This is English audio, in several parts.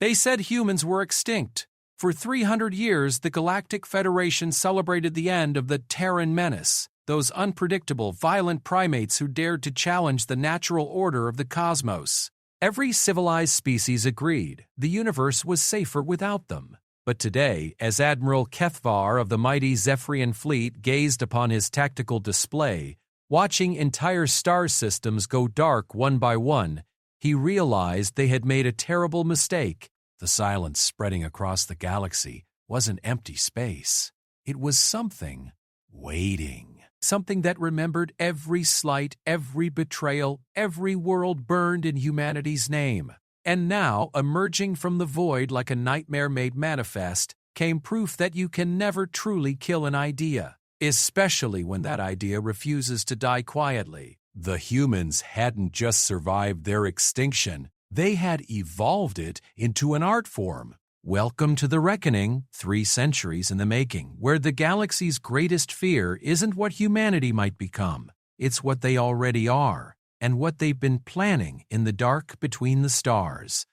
They said humans were extinct. For 300 years, the Galactic Federation celebrated the end of the Terran menace, those unpredictable, violent primates who dared to challenge the natural order of the cosmos. Every civilized species agreed the universe was safer without them. But today, as Admiral Kethvar of the mighty Zephyrian fleet gazed upon his tactical display, watching entire star systems go dark one by one, he realized they had made a terrible mistake. The silence spreading across the galaxy wasn't empty space. It was something waiting. Something that remembered every slight, every betrayal, every world burned in humanity's name. And now, emerging from the void like a nightmare made manifest, came proof that you can never truly kill an idea, especially when that idea refuses to die quietly. The humans hadn't just survived their extinction, they had evolved it into an art form. Welcome to the reckoning, 3 centuries in the making, where the galaxy's greatest fear isn't what humanity might become, it's what they already are, and what they've been planning in the dark between the stars.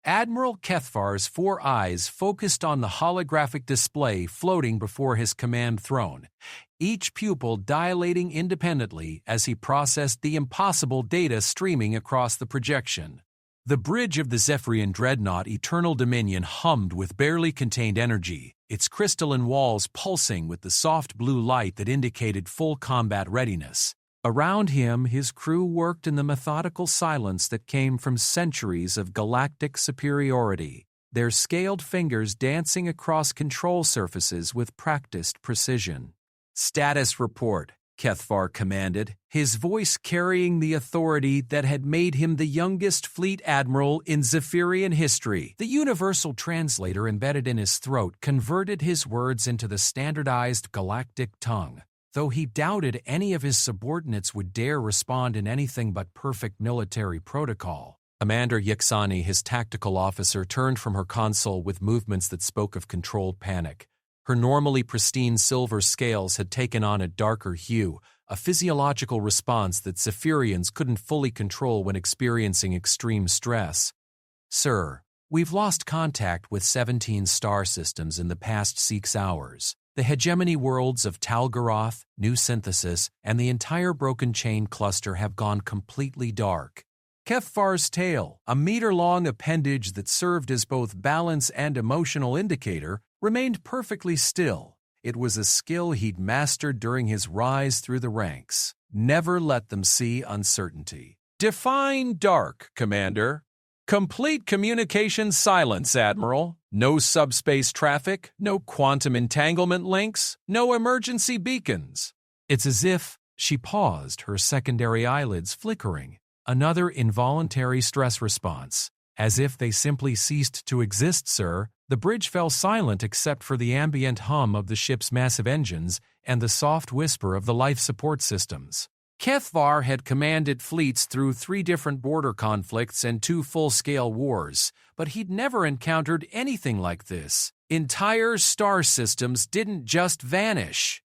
Admiral Kethvar's 4 eyes focused on the holographic display floating before his command throne, each pupil dilating independently as he processed the impossible data streaming across the projection. The bridge of the Zephyrian dreadnought Eternal Dominion hummed with barely contained energy, its crystalline walls pulsing with the soft blue light that indicated full combat readiness. Around him, his crew worked in the methodical silence that came from centuries of galactic superiority, their scaled fingers dancing across control surfaces with practiced precision. "Status report," Kethvar commanded, his voice carrying the authority that had made him the youngest fleet admiral in Zephyrian history. The universal translator embedded in his throat converted his words into the standardized galactic tongue, though he doubted any of his subordinates would dare respond in anything but perfect military protocol. Commander Yixani, his tactical officer, turned from her console with movements that spoke of controlled panic. Her normally pristine silver scales had taken on a darker hue, a physiological response that Zephyrians couldn't fully control when experiencing extreme stress. "Sir, we've lost contact with 17 star systems in the past 6 hours. The hegemony worlds of Talgaroth, New Synthesis, and the entire Broken Chain cluster have gone completely dark." Kethvar's tail, a meter-long appendage that served as both balance and emotional indicator, remained perfectly still. It was a skill he'd mastered during his rise through the ranks. Never let them see uncertainty. "Define dark, Commander." "Complete communication silence, Admiral. No subspace traffic, no quantum entanglement links, no emergency beacons." It's as if she paused, her secondary eyelids flickering. Another involuntary stress response. "As if they simply ceased to exist, sir." The bridge fell silent except for the ambient hum of the ship's massive engines and the soft whisper of the life support systems. Kethvar had commanded fleets through 3 different border conflicts and 2 full-scale wars, but he'd never encountered anything like this. Entire star systems didn't just vanish.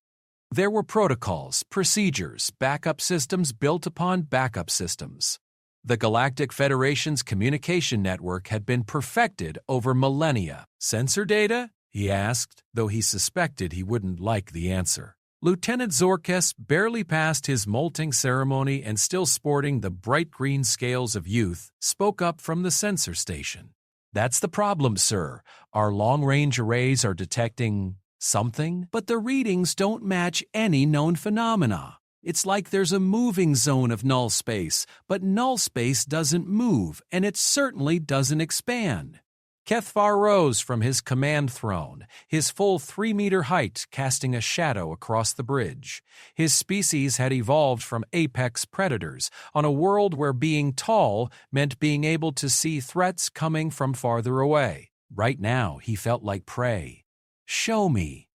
There were protocols, procedures, backup systems built upon backup systems. The Galactic Federation's communication network had been perfected over millennia. "Sensor data?" he asked, though he suspected he wouldn't like the answer. Lieutenant Zorkes, barely past his molting ceremony and still sporting the bright green scales of youth, spoke up from the sensor station. "That's the problem, sir. Our long-range arrays are detecting something, but the readings don't match any known phenomena. It's like there's a moving zone of null space, but null space doesn't move, and it certainly doesn't expand." Kethvar rose from his command throne, his full 3-meter height casting a shadow across the bridge. His species had evolved from apex predators on a world where being tall meant being able to see threats coming from farther away. Right now, he felt like prey. "Show me."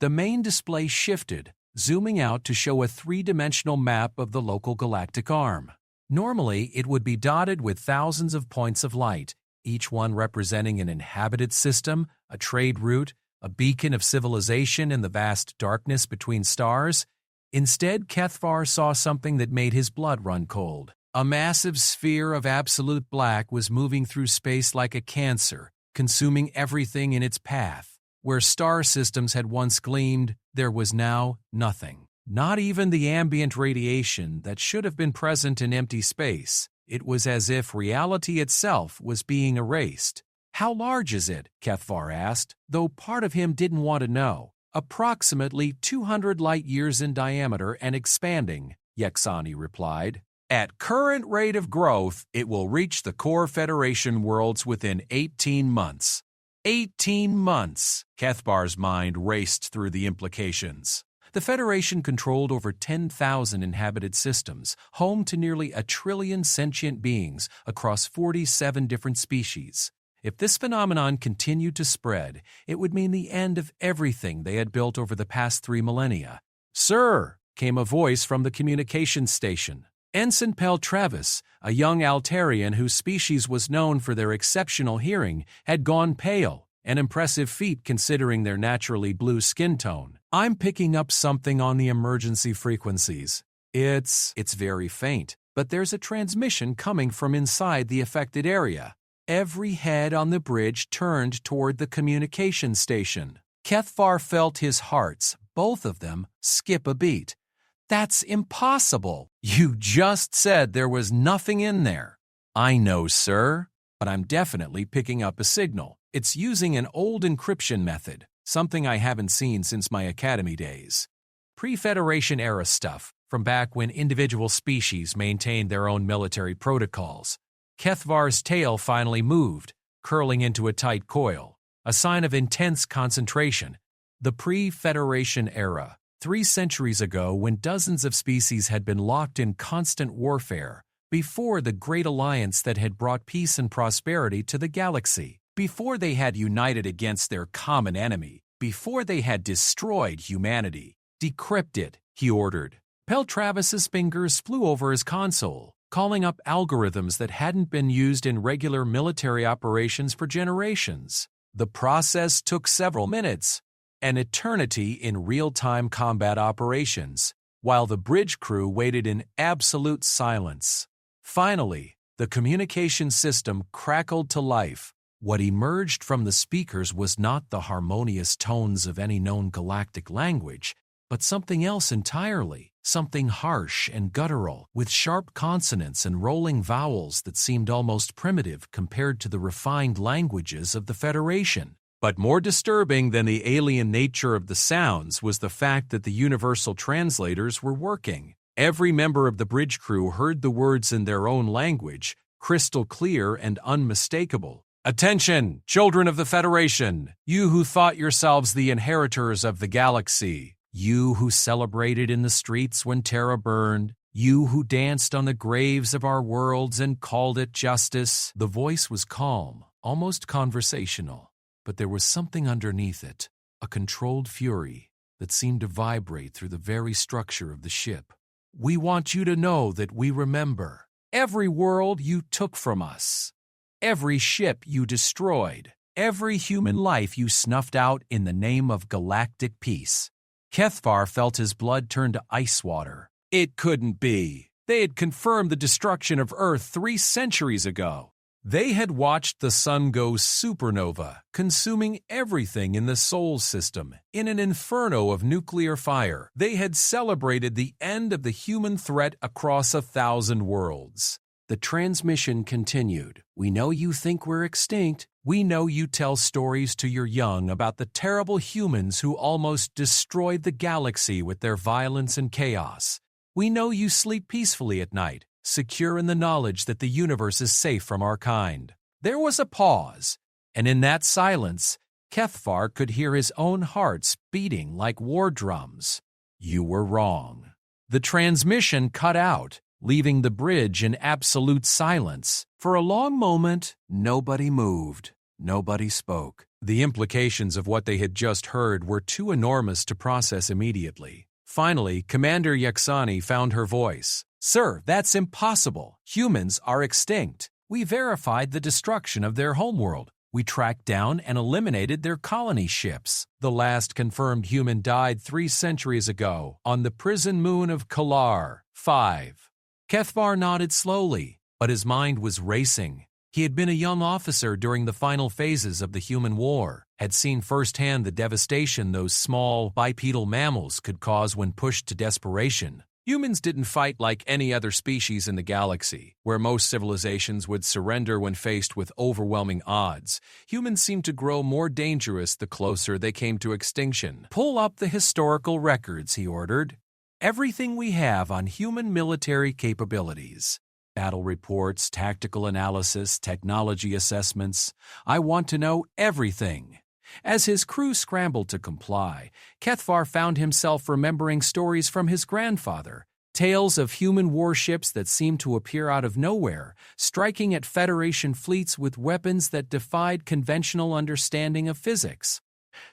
The main display shifted, zooming out to show a 3-dimensional map of the local galactic arm. Normally, it would be dotted with thousands of points of light, each one representing an inhabited system, a trade route, a beacon of civilization in the vast darkness between stars. Instead, Kethvar saw something that made his blood run cold. A massive sphere of absolute black was moving through space like a cancer, consuming everything in its path. Where star systems had once gleamed, there was now nothing. Not even the ambient radiation that should have been present in empty space. It was as if reality itself was being erased. "How large is it?" Kethvar asked, though part of him didn't want to know. "Approximately 200 light-years in diameter and expanding," Yexani replied. "At current rate of growth, it will reach the core Federation worlds within 18 months. 18 months! Kethvar's mind raced through the implications. The Federation controlled over 10,000 inhabited systems, home to nearly 1 trillion sentient beings across 47 different species. If this phenomenon continued to spread, it would mean the end of everything they had built over the past 3 millennia. "Sir," came a voice from the communications station. Ensign Pel Travis, a young Altarian whose species was known for their exceptional hearing, had gone pale, an impressive feat considering their naturally blue skin tone. "I'm picking up something on the emergency frequencies. It's very faint, but there's a transmission coming from inside the affected area." Every head on the bridge turned toward the communication station. Kethvar felt his hearts, both of them, skip a beat. "That's impossible! You just said there was nothing in there." "I know, sir, but I'm definitely picking up a signal. It's using an old encryption method, something I haven't seen since my academy days. Pre-Federation era stuff, from back when individual species maintained their own military protocols." Kethvar's tail finally moved, curling into a tight coil, a sign of intense concentration. The pre-Federation era. 3 centuries ago, when dozens of species had been locked in constant warfare, before the Great Alliance that had brought peace and prosperity to the galaxy, before they had united against their common enemy, before they had destroyed humanity. "Decrypt it," he ordered. Pel Travis's fingers flew over his console, calling up algorithms that hadn't been used in regular military operations for generations. The process took several minutes, an eternity in real-time combat operations, while the bridge crew waited in absolute silence. Finally, the communication system crackled to life. What emerged from the speakers was not the harmonious tones of any known galactic language, but something else entirely, something harsh and guttural, with sharp consonants and rolling vowels that seemed almost primitive compared to the refined languages of the Federation. But more disturbing than the alien nature of the sounds was the fact that the universal translators were working. Every member of the bridge crew heard the words in their own language, crystal clear and unmistakable. "Attention, children of the Federation! You who thought yourselves the inheritors of the galaxy! You who celebrated in the streets when Terra burned! You who danced on the graves of our worlds and called it justice!" The voice was calm, almost conversational. But there was something underneath it, a controlled fury that seemed to vibrate through the very structure of the ship. "We want you to know that we remember every world you took from us, every ship you destroyed, every human life you snuffed out in the name of galactic peace." Kethvar felt his blood turn to ice water. It couldn't be. They had confirmed the destruction of Earth 3 centuries ago. They had watched the sun go supernova, consuming everything in the Sol system. In an inferno of nuclear fire, they had celebrated the end of the human threat across 1,000 worlds. The transmission continued. "We know you think we're extinct. We know you tell stories to your young about the terrible humans who almost destroyed the galaxy with their violence and chaos. We know you sleep peacefully at night, secure in the knowledge that the universe is safe from our kind." There was a pause, and in that silence, Kethvar could hear his own hearts beating like war drums. You were wrong. The transmission cut out, leaving the bridge in absolute silence. For a long moment, nobody moved. Nobody spoke. The implications of what they had just heard were too enormous to process immediately. Finally, Commander Yexani found her voice. "Sir, that's impossible. Humans are extinct. We verified the destruction of their homeworld. We tracked down and eliminated their colony ships. The last confirmed human died 3 centuries ago on the prison moon of Kalar 5. Kethvar nodded slowly, but his mind was racing. He had been a young officer during the final phases of the human war, had seen firsthand the devastation those small, bipedal mammals could cause when pushed to desperation. Humans didn't fight like any other species in the galaxy, where most civilizations would surrender when faced with overwhelming odds. Humans seemed to grow more dangerous the closer they came to extinction. "Pull up the historical records," he ordered. "Everything we have on human military capabilities. Battle reports, tactical analysis, technology assessments. I want to know everything." As his crew scrambled to comply, Kethvar found himself remembering stories from his grandfather, tales of human warships that seemed to appear out of nowhere, striking at Federation fleets with weapons that defied conventional understanding of physics.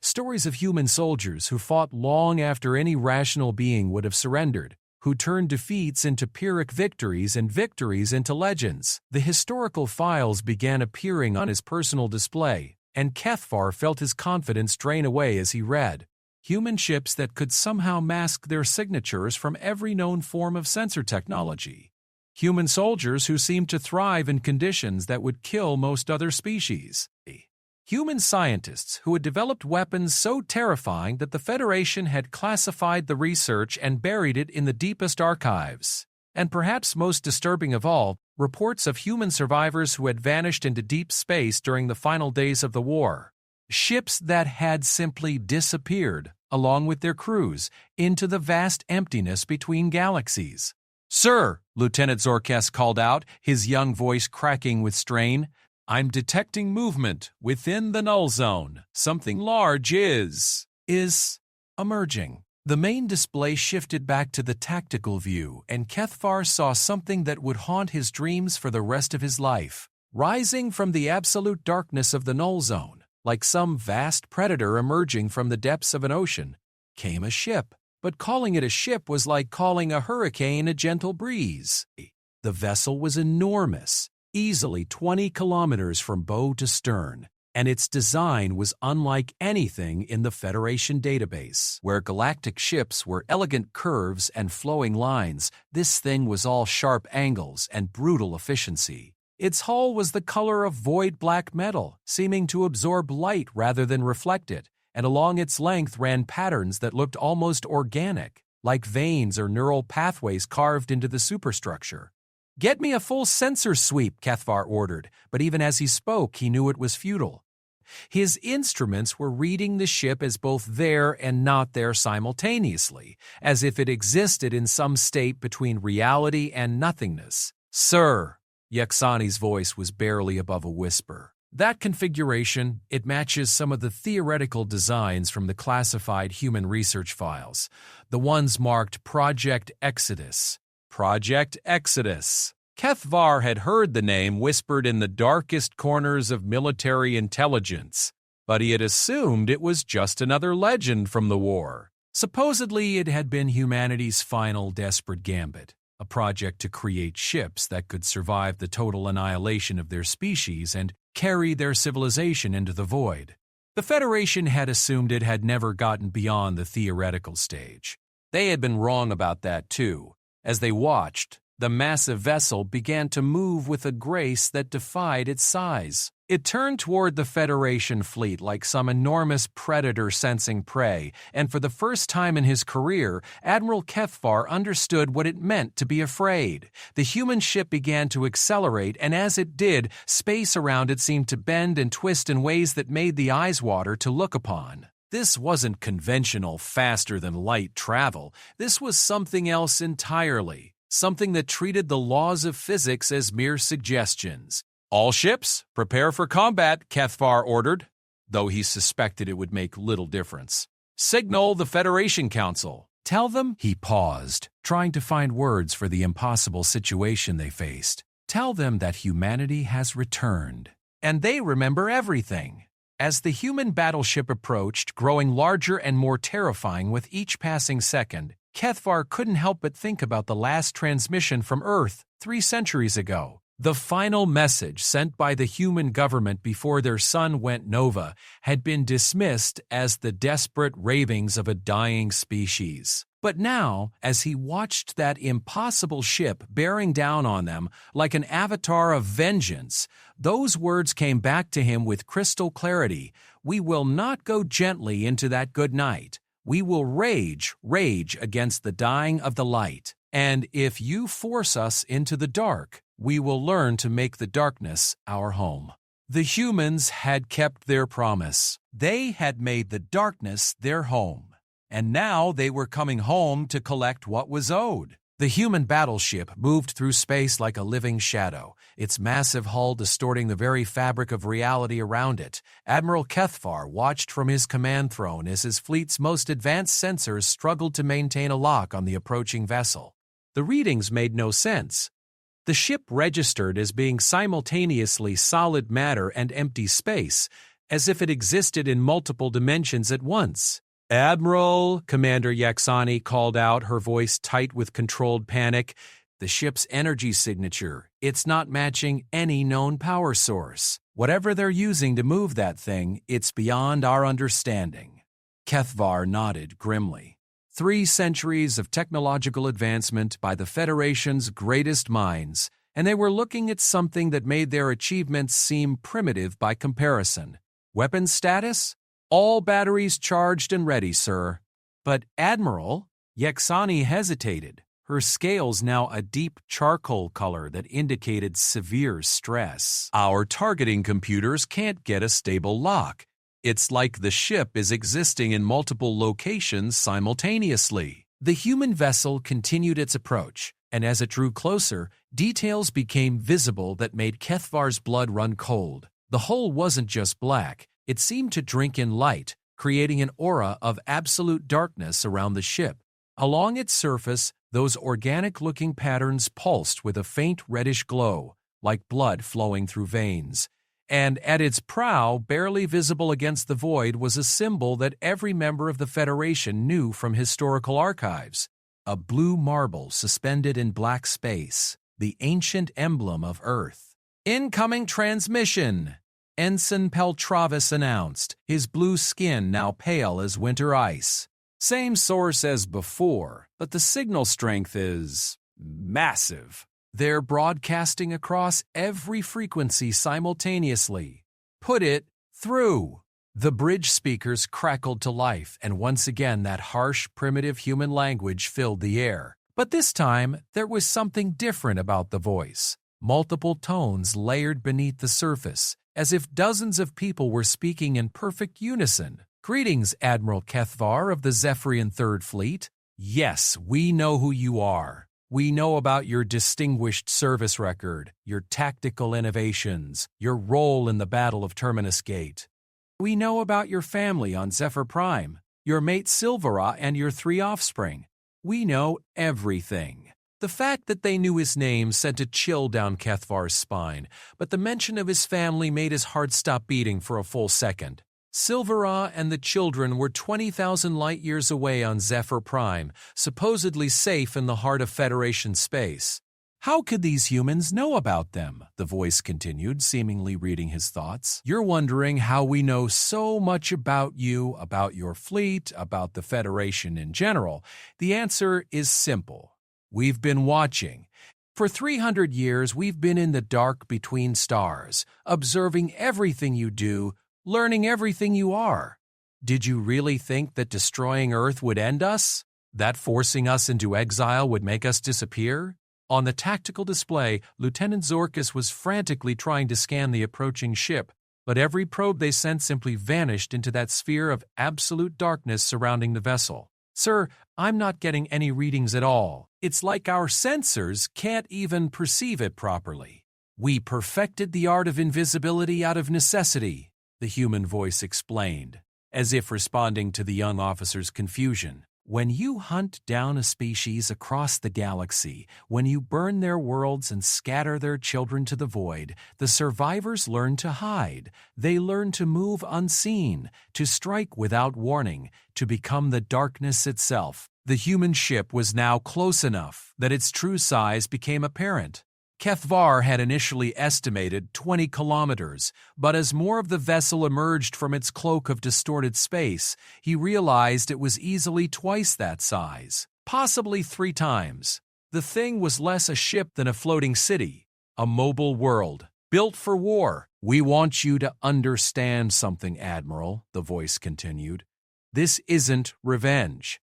Stories of human soldiers who fought long after any rational being would have surrendered, who turned defeats into Pyrrhic victories and victories into legends. The historical files began appearing on his personal display, and Kethvar felt his confidence drain away as he read. Human ships that could somehow mask their signatures from every known form of sensor technology. Human soldiers who seemed to thrive in conditions that would kill most other species. Human scientists who had developed weapons so terrifying that the Federation had classified the research and buried it in the deepest archives. And perhaps most disturbing of all, reports of human survivors who had vanished into deep space during the final days of the war. Ships that had simply disappeared, along with their crews, into the vast emptiness between galaxies. "Sir," Lieutenant Zorkes called out, his young voice cracking with strain, "I'm detecting movement within the null zone. Something large is emerging." The main display shifted back to the tactical view, and Kethvar saw something that would haunt his dreams for the rest of his life. Rising from the absolute darkness of the null zone, like some vast predator emerging from the depths of an ocean, came a ship. But calling it a ship was like calling a hurricane a gentle breeze. The vessel was enormous, easily 20 kilometers from bow to stern, and its design was unlike anything in the Federation database. Where galactic ships were elegant curves and flowing lines, this thing was all sharp angles and brutal efficiency. Its hull was the color of void black metal, seeming to absorb light rather than reflect it, and along its length ran patterns that looked almost organic, like veins or neural pathways carved into the superstructure. "Get me a full sensor sweep," Kethvar ordered, but even as he spoke, he knew it was futile. His instruments were reading the ship as both there and not there simultaneously, as if it existed in some state between reality and nothingness. "Sir," Yexani's voice was barely above a whisper. "That configuration, it matches some of the theoretical designs from the classified human research files, the ones marked Project Exodus." Project Exodus. Kethvar had heard the name whispered in the darkest corners of military intelligence, but he had assumed it was just another legend from the war. Supposedly, it had been humanity's final desperate gambit, a project to create ships that could survive the total annihilation of their species and carry their civilization into the void. The Federation had assumed it had never gotten beyond the theoretical stage. They had been wrong about that too. As they watched, the massive vessel began to move with a grace that defied its size. It turned toward the Federation fleet like some enormous predator sensing prey, and for the first time in his career, Admiral Kethvar understood what it meant to be afraid. The human ship began to accelerate, and as it did, space around it seemed to bend and twist in ways that made the eyes water to look upon. This wasn't conventional faster-than-light travel. This was something else entirely. Something that treated the laws of physics as mere suggestions. "All ships, prepare for combat," Kethvar ordered, though he suspected it would make little difference. "Signal the Federation Council. Tell them," he paused, trying to find words for the impossible situation they faced. "Tell them that humanity has returned, and they remember everything." As the human battleship approached, growing larger and more terrifying with each passing second, Kethvar couldn't help but think about the last transmission from Earth 3 centuries ago. The final message sent by the human government before their sun went nova had been dismissed as the desperate ravings of a dying species. But now, as he watched that impossible ship bearing down on them like an avatar of vengeance, those words came back to him with crystal clarity. We will not go gently into that good night. We will rage against the dying of the light. And if you force us into the dark, we will learn to make the darkness our home. The humans had kept their promise. They had made the darkness their home. And now they were coming home to collect what was owed. The human battleship moved through space like a living shadow, its massive hull distorting the very fabric of reality around it. Admiral Kethvar watched from his command throne as his fleet's most advanced sensors struggled to maintain a lock on the approaching vessel. The readings made no sense. The ship registered as being simultaneously solid matter and empty space, as if it existed in multiple dimensions at once. "Admiral," Commander Yaxani called out, her voice tight with controlled panic. "The ship's energy signature, it's not matching any known power source. Whatever they're using to move that thing, it's beyond our understanding." Kethvar nodded grimly. 3 centuries of technological advancement by the Federation's greatest minds, and they were looking at something that made their achievements seem primitive by comparison. Weapons status? "All batteries charged and ready, sir." "But, Admiral," Yaxani hesitated, her scales now a deep charcoal color that indicated severe stress. "Our targeting computers can't get a stable lock. It's like the ship is existing in multiple locations simultaneously." The human vessel continued its approach, and as it drew closer, details became visible that made Kethvar's blood run cold. The hull wasn't just black. It seemed to drink in light, creating an aura of absolute darkness around the ship. Along its surface, those organic-looking patterns pulsed with a faint reddish glow, like blood flowing through veins. And at its prow, barely visible against the void, was a symbol that every member of the Federation knew from historical archives. A blue marble suspended in black space, the ancient emblem of Earth. "Incoming transmission!" Ensign Peltravis announced, his blue skin now pale as winter ice. "Same source as before, but the signal strength is massive. They're broadcasting across every frequency simultaneously. Put it through." The bridge speakers crackled to life, and once again that harsh, primitive human language filled the air. But this time, there was something different about the voice. Multiple tones layered beneath the surface, as if dozens of people were speaking in perfect unison. "Greetings, Admiral Kethvar of the Zephyrian Third Fleet. Yes, we know who you are. We know about your distinguished service record, your tactical innovations, your role in the Battle of Terminus Gate. We know about your family on Zephyr Prime, your mate Silvera and your 3 offspring. We know everything." The fact that they knew his name sent a chill down Kethvar's spine, but the mention of his family made his heart stop beating for a full second. Silvera and the children were 20,000 light-years away on Zephyr Prime, supposedly safe in the heart of Federation space. "How could these humans know about them?" the voice continued, seemingly reading his thoughts. "You're wondering how we know so much about you, about your fleet, about the Federation in general. The answer is simple. We've been watching. For 300 years, we've been in the dark between stars, observing everything you do, learning everything you are. Did you really think that destroying Earth would end us? That forcing us into exile would make us disappear?" On the tactical display, Lieutenant Zorkis was frantically trying to scan the approaching ship, but every probe they sent simply vanished into that sphere of absolute darkness surrounding the vessel. "Sir, I'm not getting any readings at all. It's like our sensors can't even perceive it properly." "We perfected the art of invisibility out of necessity," the human voice explained, as if responding to the young officer's confusion. "When you hunt down a species across the galaxy, when you burn their worlds and scatter their children to the void, the survivors learn to hide. They learn to move unseen, to strike without warning, to become the darkness itself." The human ship was now close enough that its true size became apparent. Kethvar had initially estimated 20 kilometers, but as more of the vessel emerged from its cloak of distorted space, he realized it was easily twice that size. possibly 3 times. The thing was less a ship than a floating city, a mobile world, built for war. "We want you to understand something, Admiral," the voice continued. "This isn't revenge.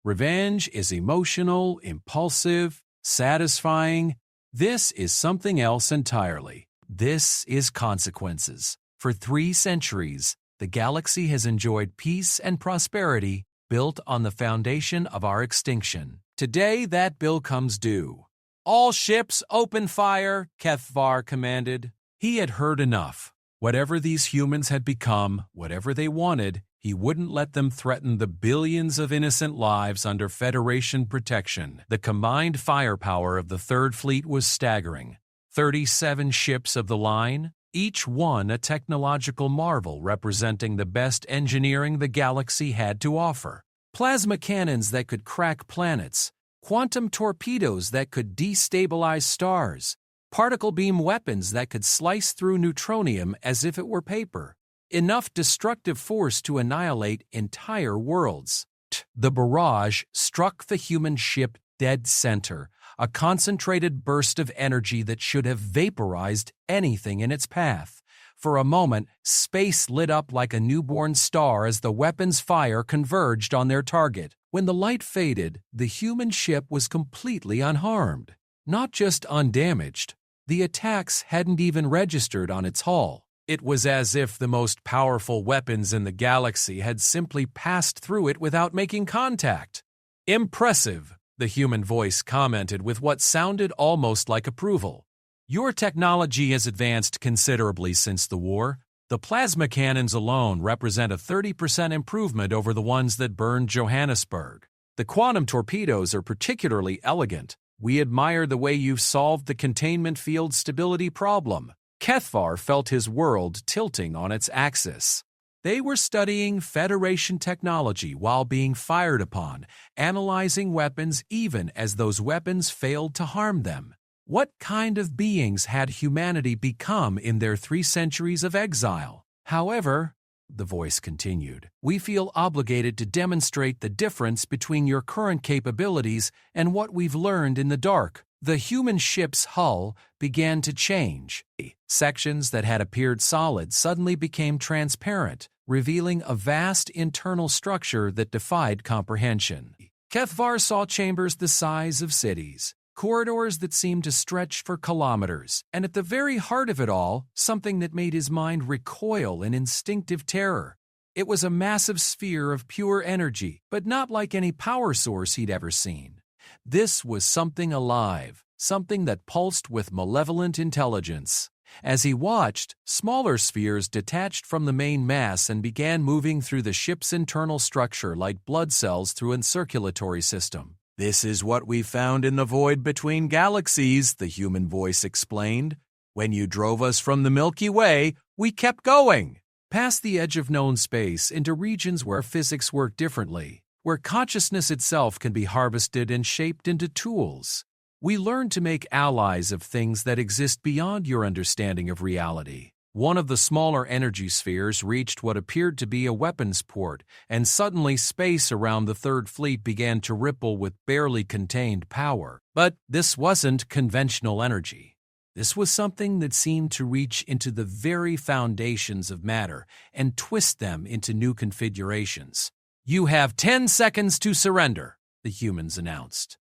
Revenge is emotional, impulsive, satisfying. This is something else entirely. This is consequences. For 3 centuries, the galaxy has enjoyed peace and prosperity built on the foundation of our extinction. Today, that bill comes due." "All ships open fire," Kethvar commanded. He had heard enough. Whatever these humans had become, whatever they wanted, he wouldn't let them threaten the billions of innocent lives under Federation protection. The combined firepower of the Third Fleet was staggering. 37 ships of the line, each one a technological marvel representing the best engineering the galaxy had to offer. Plasma cannons that could crack planets, quantum torpedoes that could destabilize stars, particle beam weapons that could slice through neutronium as if it were paper. Enough destructive force to annihilate entire worlds. The barrage struck the human ship dead center, a concentrated burst of energy that should have vaporized anything in its path. For a moment, space lit up like a newborn star as the weapon's fire converged on their target. When the light faded, the human ship was completely unharmed. Not just undamaged, the attacks hadn't even registered on its hull. It was as if the most powerful weapons in the galaxy had simply passed through it without making contact. "Impressive," the human voice commented with what sounded almost like approval. "Your technology has advanced considerably since the war. The plasma cannons alone represent a 30% improvement over the ones that burned Johannesburg. The quantum torpedoes are particularly elegant. We admire the way you've solved the containment field stability problem." Kethvar felt his world tilting on its axis. They were studying Federation technology while being fired upon, analyzing weapons even as those weapons failed to harm them. What kind of beings had humanity become in their 3 centuries of exile? "However," the voice continued, "we feel obligated to demonstrate the difference between your current capabilities and what we've learned in the dark." The human ship's hull began to change. Sections that had appeared solid suddenly became transparent, revealing a vast internal structure that defied comprehension. Kethvar saw chambers the size of cities, corridors that seemed to stretch for kilometers, and at the very heart of it all, something that made his mind recoil in instinctive terror. It was a massive sphere of pure energy, but not like any power source he'd ever seen. This was something alive, something that pulsed with malevolent intelligence. As he watched, smaller spheres detached from the main mass and began moving through the ship's internal structure like blood cells through a circulatory system. "This is what we found in the void between galaxies," the human voice explained. "When you drove us from the Milky Way, we kept going." Past the edge of known space into regions where physics work differently, where consciousness itself can be harvested and shaped into tools. We learn to make allies of things that exist beyond your understanding of reality. One of the smaller energy spheres reached what appeared to be a weapons port, and suddenly space around the Third Fleet began to ripple with barely contained power. But this wasn't conventional energy. This was something that seemed to reach into the very foundations of matter and twist them into new configurations. "You have 10 seconds to surrender," the humans announced.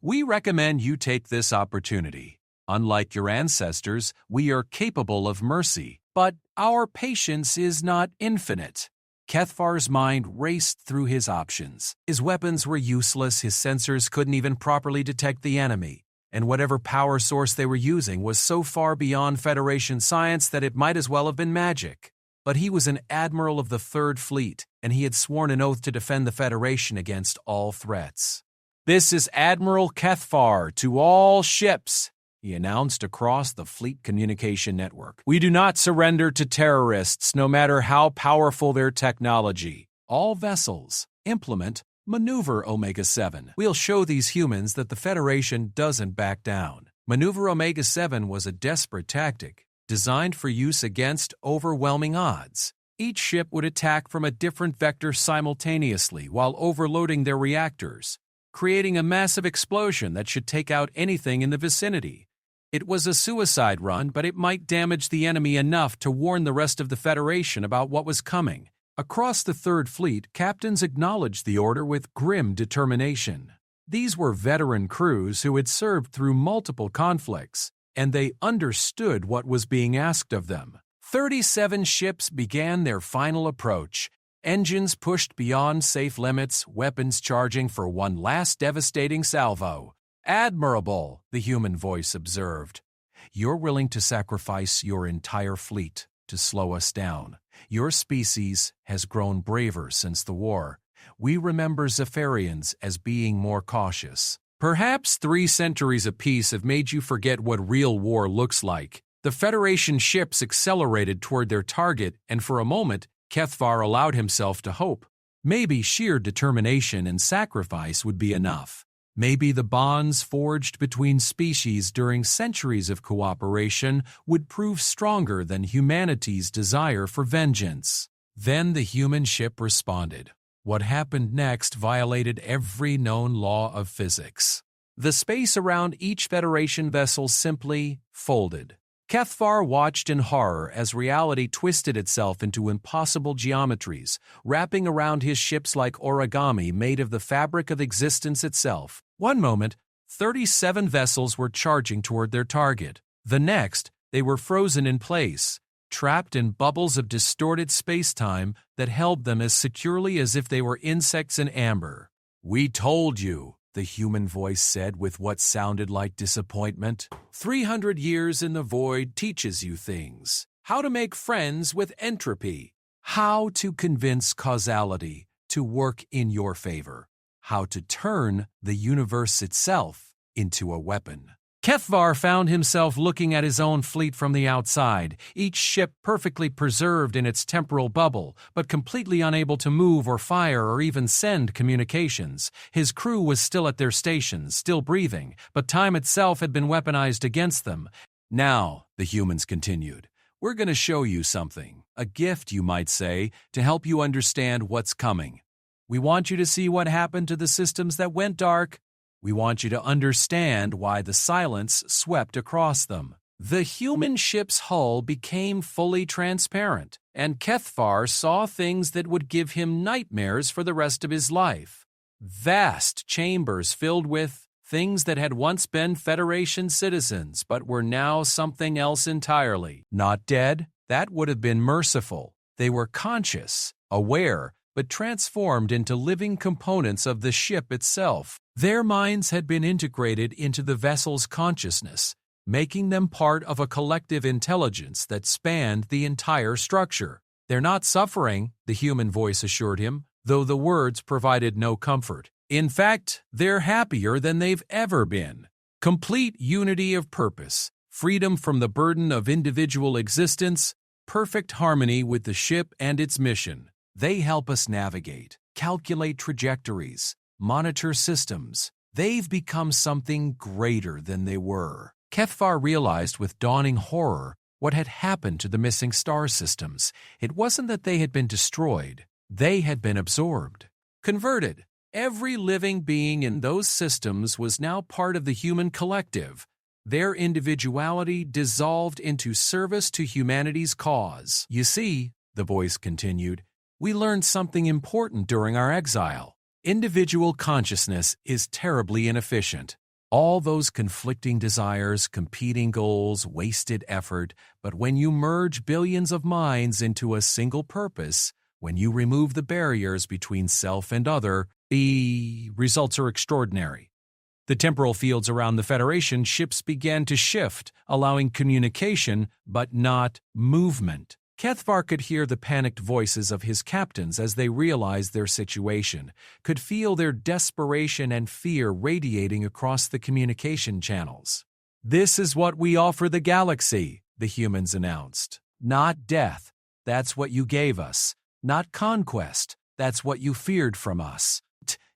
"We recommend you take this opportunity. Unlike your ancestors, we are capable of mercy, but our patience is not infinite." Kethvar's mind raced through his options. His weapons were useless, his sensors couldn't even properly detect the enemy, and whatever power source they were using was so far beyond Federation science that it might as well have been magic. But he was an admiral of the Third Fleet, and he had sworn an oath to defend the Federation against all threats. "This is Admiral Kethvar to all ships," he announced across the fleet communication network. "We do not surrender to terrorists, no matter how powerful their technology. All vessels, implement, Maneuver Omega-7. We'll show these humans that the Federation doesn't back down." Maneuver Omega-7 was a desperate tactic, designed for use against overwhelming odds. Each ship would attack from a different vector simultaneously while overloading their reactors. creating a massive explosion that should take out anything in the vicinity. It was a suicide run, but it might damage the enemy enough to warn the rest of the Federation about what was coming. Across the Third Fleet, captains acknowledged the order with grim determination. These were veteran crews who had served through multiple conflicts, and they understood what was being asked of them. 37 ships began their final approach, engines pushed beyond safe limits, weapons charging for one last devastating salvo. "Admirable," the human voice observed. "You're willing to sacrifice your entire fleet to slow us down. Your species has grown braver since the war. We remember Zephyrians as being more cautious. Perhaps 3 centuries apiece have made you forget what real war looks like." The Federation ships accelerated toward their target, and for a moment, Kethvar allowed himself to hope. Maybe sheer determination and sacrifice would be enough. Maybe the bonds forged between species during centuries of cooperation would prove stronger than humanity's desire for vengeance. Then the human ship responded. What happened next violated every known law of physics. The space around each Federation vessel simply folded. Kethvar watched in horror as reality twisted itself into impossible geometries, wrapping around his ships like origami made of the fabric of existence itself. One moment, 37 vessels were charging toward their target. The next, they were frozen in place, trapped in bubbles of distorted space-time that held them as securely as if they were insects in amber. "We told you," the human voice said with what sounded like disappointment. 300 years in the void teaches you things. How to make friends with entropy. How to convince causality to work in your favor. How to turn the universe itself into a weapon. Kethvar found himself looking at his own fleet from the outside, each ship perfectly preserved in its temporal bubble, but completely unable to move or fire or even send communications. His crew was still at their stations, still breathing, but time itself had been weaponized against them. "Now," the humans continued, "we're going to show you something, a gift, you might say, to help you understand what's coming. We want you to see what happened to the systems that went dark. We want you to understand why the silence swept across them." The human ship's hull became fully transparent, and Kethvar saw things that would give him nightmares for the rest of his life. Vast chambers filled with things that had once been Federation citizens but were now something else entirely. Not dead, that would have been merciful. They were conscious, aware, but transformed into living components of the ship itself. Their minds had been integrated into the vessel's consciousness, making them part of a collective intelligence that spanned the entire structure. "They're not suffering," the human voice assured him, though the words provided no comfort. "In fact, they're happier than they've ever been. Complete unity of purpose, freedom from the burden of individual existence, perfect harmony with the ship and its mission. They help us navigate, calculate trajectories, monitor systems. They've become something greater than they were." Kethvar realized with dawning horror what had happened to the missing star systems. It wasn't that they had been destroyed. They had been absorbed, converted. Every living being in those systems was now part of the human collective. Their individuality dissolved into service to humanity's cause. "You see," the voice continued, "we learned something important during our exile. Individual consciousness is terribly inefficient. All those conflicting desires, competing goals, wasted effort, but when you merge billions of minds into a single purpose, when you remove the barriers between self and other, the results are extraordinary." The temporal fields around the Federation ships began to shift, allowing communication, but not movement. Kethvar could hear the panicked voices of his captains as they realized their situation, could feel their desperation and fear radiating across the communication channels. "This is what we offer the galaxy," the humans announced. "Not death, that's what you gave us. Not conquest, that's what you feared from us.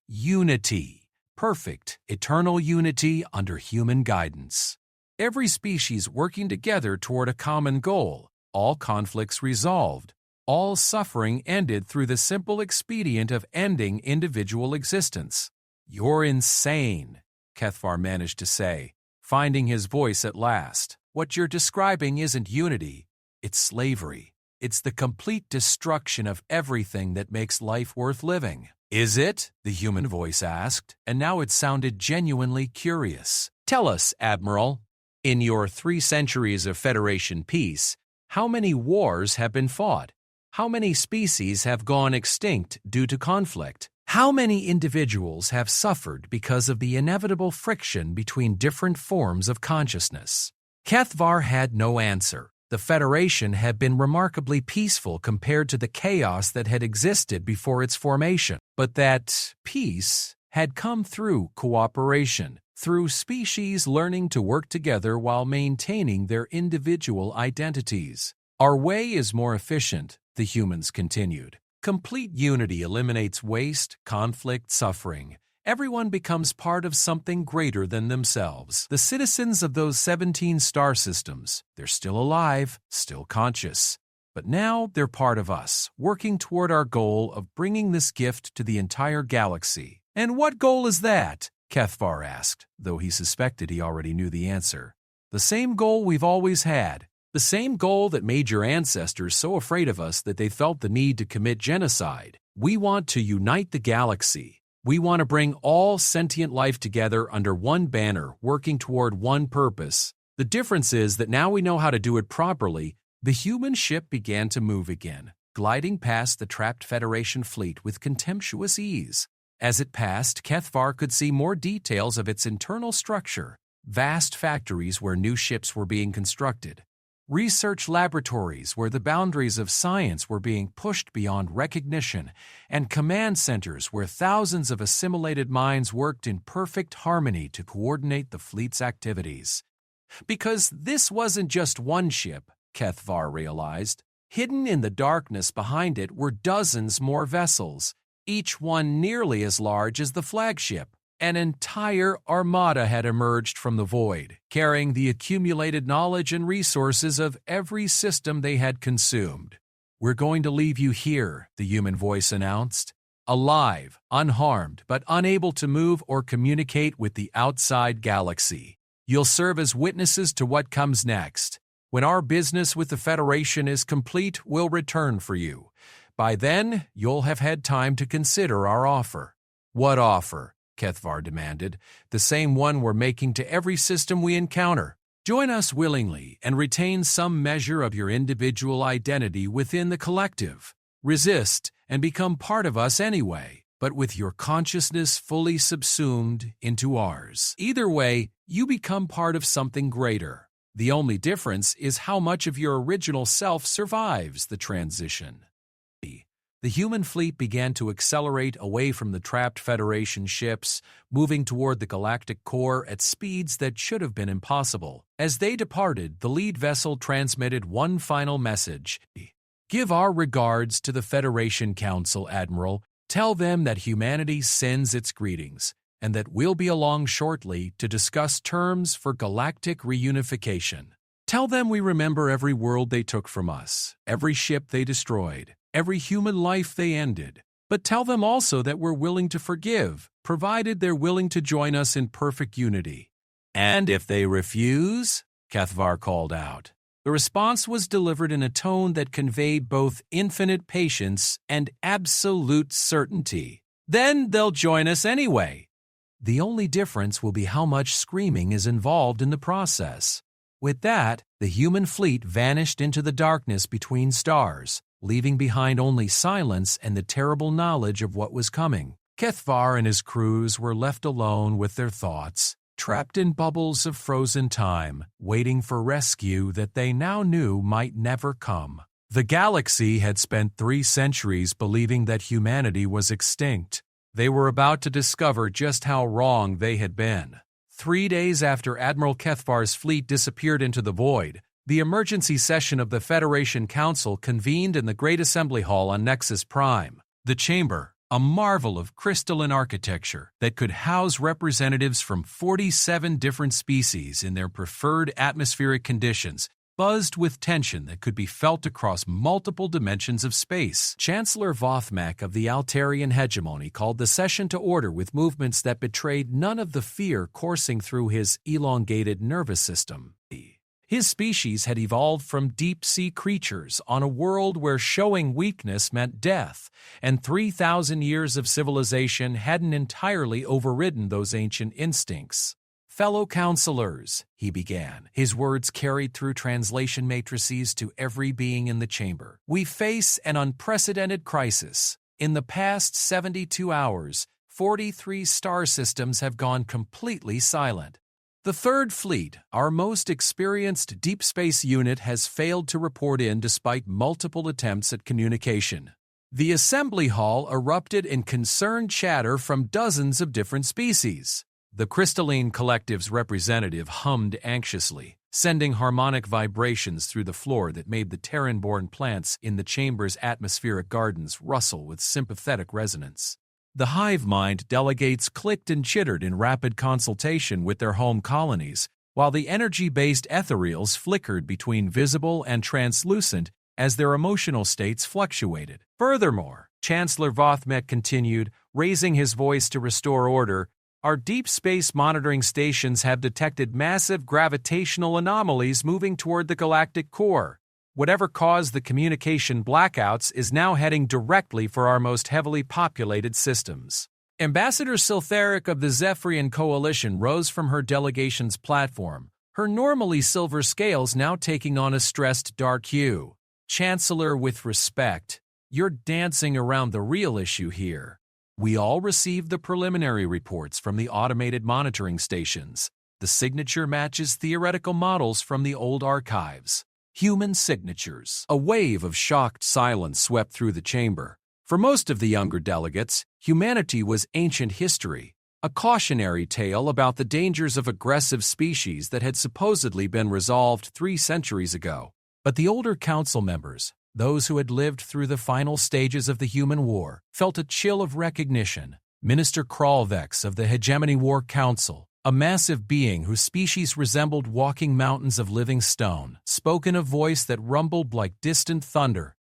Unity. Perfect, eternal unity under human guidance. Every species working together toward a common goal. All conflicts resolved, all suffering ended through the simple expedient of ending individual existence. "You're insane," Kethvar managed to say, finding his voice at last. "What you're describing isn't unity, it's slavery. It's the complete destruction of everything that makes life worth living." "Is it?" the human voice asked, and now it sounded genuinely curious. "Tell us, Admiral, in your 3 centuries of Federation peace, how many wars have been fought? How many species have gone extinct due to conflict? How many individuals have suffered because of the inevitable friction between different forms of consciousness?" Kethvar had no answer. The Federation had been remarkably peaceful compared to the chaos that had existed before its formation. But that peace had come through cooperation, through species learning to work together while maintaining their individual identities. "Our way is more efficient," the humans continued. "Complete unity eliminates waste, conflict, suffering. Everyone becomes part of something greater than themselves. The citizens of those 17 star systems, they're still alive, still conscious. But now they're part of us, working toward our goal of bringing this gift to the entire galaxy." "And what goal is that?" Kethvar asked, though he suspected he already knew the answer. "The same goal we've always had. The same goal that made your ancestors so afraid of us that they felt the need to commit genocide. We want to unite the galaxy. We want to bring all sentient life together under one banner, working toward one purpose. The difference is that now we know how to do it properly." The human ship began to move again, gliding past the trapped Federation fleet with contemptuous ease. As it passed, Kethvar could see more details of its internal structure: vast factories where new ships were being constructed, research laboratories where the boundaries of science were being pushed beyond recognition, and command centers where thousands of assimilated minds worked in perfect harmony to coordinate the fleet's activities. Because this wasn't just one ship, Kethvar realized. Hidden in the darkness behind it were dozens more vessels, each one nearly as large as the flagship. An entire armada had emerged from the void, carrying the accumulated knowledge and resources of every system they had consumed. "We're going to leave you here," the human voice announced. "Alive, unharmed, but unable to move or communicate with the outside galaxy. You'll serve as witnesses to what comes next. When our business with the Federation is complete, we'll return for you. By then, you'll have had time to consider our offer." "What offer?" Kethvar demanded. "The same one we're making to every system we encounter. Join us willingly and retain some measure of your individual identity within the collective. Resist and become part of us anyway, but with your consciousness fully subsumed into ours. Either way, you become part of something greater. The only difference is how much of your original self survives the transition." The human fleet began to accelerate away from the trapped Federation ships, moving toward the galactic core at speeds that should have been impossible. As they departed, the lead vessel transmitted one final message. "Give our regards to the Federation Council, Admiral. Tell them that humanity sends its greetings, and that we'll be along shortly to discuss terms for galactic reunification. Tell them we remember every world they took from us, every ship they destroyed, every human life they ended. But tell them also that we're willing to forgive, provided they're willing to join us in perfect unity." "And if they refuse?" Kethvar called out. The response was delivered in a tone that conveyed both infinite patience and absolute certainty. "Then they'll join us anyway. The only difference will be how much screaming is involved in the process." With that, the human fleet vanished into the darkness between stars, leaving behind only silence and the terrible knowledge of what was coming. Kethvar and his crews were left alone with their thoughts, trapped in bubbles of frozen time, waiting for rescue that they now knew might never come. The galaxy had spent 3 centuries believing that humanity was extinct. They were about to discover just how wrong they had been. 3 days after Admiral Kethvar's fleet disappeared into the void, the emergency session of the Federation Council convened in the Great Assembly Hall on Nexus Prime. The chamber, a marvel of crystalline architecture that could house representatives from 47 different species in their preferred atmospheric conditions, buzzed with tension that could be felt across multiple dimensions of space. Chancellor Vothmak of the Altarian hegemony called the session to order with movements that betrayed none of the fear coursing through his elongated nervous system. His species had evolved from deep-sea creatures on a world where showing weakness meant death, and 3,000 years of civilization hadn't entirely overridden those ancient instincts. "Fellow counselors," he began, his words carried through translation matrices to every being in the chamber. "We face an unprecedented crisis. In the past 72 hours, 43 star systems have gone completely silent. The Third Fleet, our most experienced deep space unit, has failed to report in despite multiple attempts at communication." The assembly hall erupted in concerned chatter from dozens of different species. The Crystalline Collective's representative hummed anxiously, sending harmonic vibrations through the floor that made the Terran-born plants in the chamber's atmospheric gardens rustle with sympathetic resonance. The hive mind delegates clicked and chittered in rapid consultation with their home colonies, while the energy-based ethereals flickered between visible and translucent as their emotional states fluctuated. Furthermore, Chancellor Vothmek continued, raising his voice to restore order, "Our deep space monitoring stations have detected massive gravitational anomalies moving toward the galactic core. Whatever caused the communication blackouts is now heading directly for our most heavily populated systems." Ambassador Siltheric of the Zephyrian Coalition rose from her delegation's platform, her normally silver scales now taking on a stressed dark hue. "Chancellor, with respect, you're dancing around the real issue here. We all received the preliminary reports from the automated monitoring stations. The signature matches theoretical models from the old archives. Human signatures." A wave of shocked silence swept through the chamber. For most of the younger delegates, humanity was ancient history, a cautionary tale about the dangers of aggressive species that had supposedly been resolved 3 centuries ago. But the older council members, those who had lived through the final stages of the human war, felt a chill of recognition. Minister Kralvex of the Hegemony War Council, a massive being whose species resembled walking mountains of living stone, spoke in a voice that rumbled like distant thunder.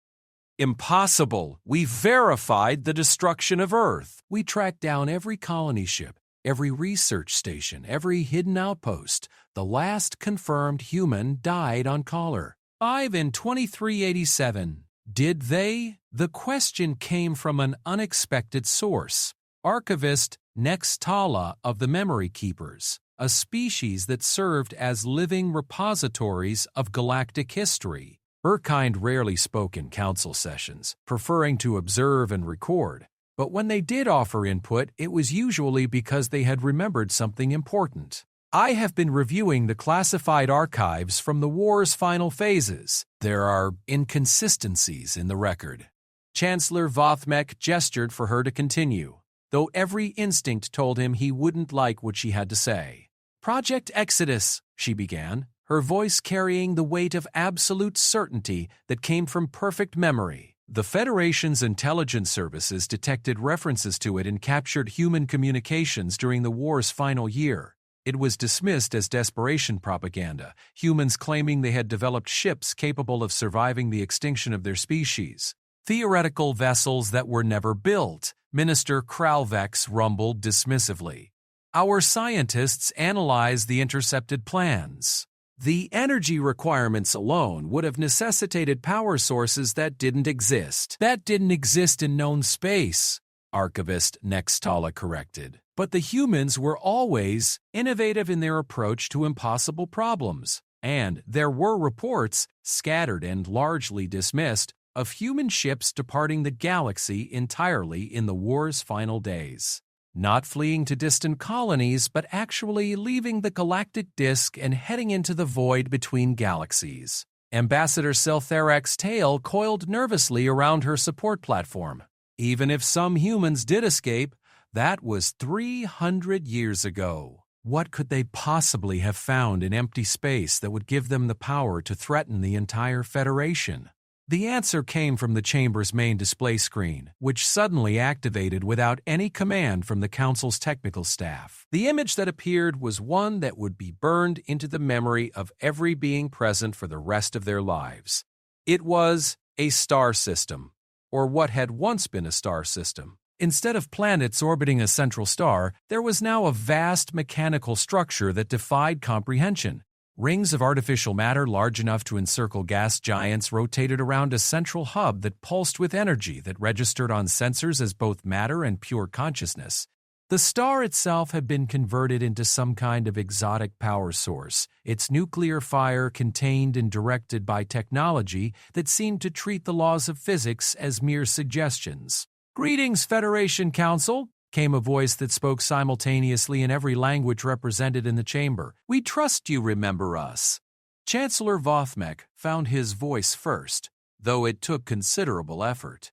"Impossible! We verified the destruction of Earth. We tracked down every colony ship, every research station, every hidden outpost. The last confirmed human died on Caller 5 in 2387. Did they?" The question came from an unexpected source. Archivist Nextala of the Memory Keepers, a species that served as living repositories of galactic history. Her kind rarely spoke in council sessions, preferring to observe and record, but when they did offer input, it was usually because they had remembered something important. "I have been reviewing the classified archives from the war's final phases. There are inconsistencies in the record." Chancellor Vothmek gestured for her to continue, though every instinct told him he wouldn't like what she had to say. "Project Exodus," she began, her voice carrying the weight of absolute certainty that came from perfect memory. The Federation's intelligence services detected references to it in captured human communications during the war's final year. It was dismissed as desperation propaganda, humans claiming they had developed ships capable of surviving the extinction of their species. "Theoretical vessels that were never built," Minister Kralvex rumbled dismissively. "Our scientists analyzed the intercepted plans. The energy requirements alone would have necessitated power sources that didn't exist. That didn't exist in known space," Archivist Nextala corrected. "But the humans were always innovative in their approach to impossible problems, and there were reports, scattered and largely dismissed, of human ships departing the galaxy entirely in the war's final days. Not fleeing to distant colonies, but actually leaving the galactic disk and heading into the void between galaxies." Ambassador Siltherac's tail coiled nervously around her support platform. Even if some humans did escape, that was 300 years ago. What could they possibly have found in empty space that would give them the power to threaten the entire Federation? The answer came from the chamber's main display screen, which suddenly activated without any command from the council's technical staff. The image that appeared was one that would be burned into the memory of every being present for the rest of their lives. It was a star system, or what had once been a star system. Instead of planets orbiting a central star, there was now a vast mechanical structure that defied comprehension. Rings of artificial matter large enough to encircle gas giants rotated around a central hub that pulsed with energy that registered on sensors as both matter and pure consciousness. The star itself had been converted into some kind of exotic power source, its nuclear fire contained and directed by technology that seemed to treat the laws of physics as mere suggestions. "Greetings, Federation Council," came a voice that spoke simultaneously in every language represented in the chamber. "We trust you remember us." Chancellor Vothmec found his voice first, though it took considerable effort.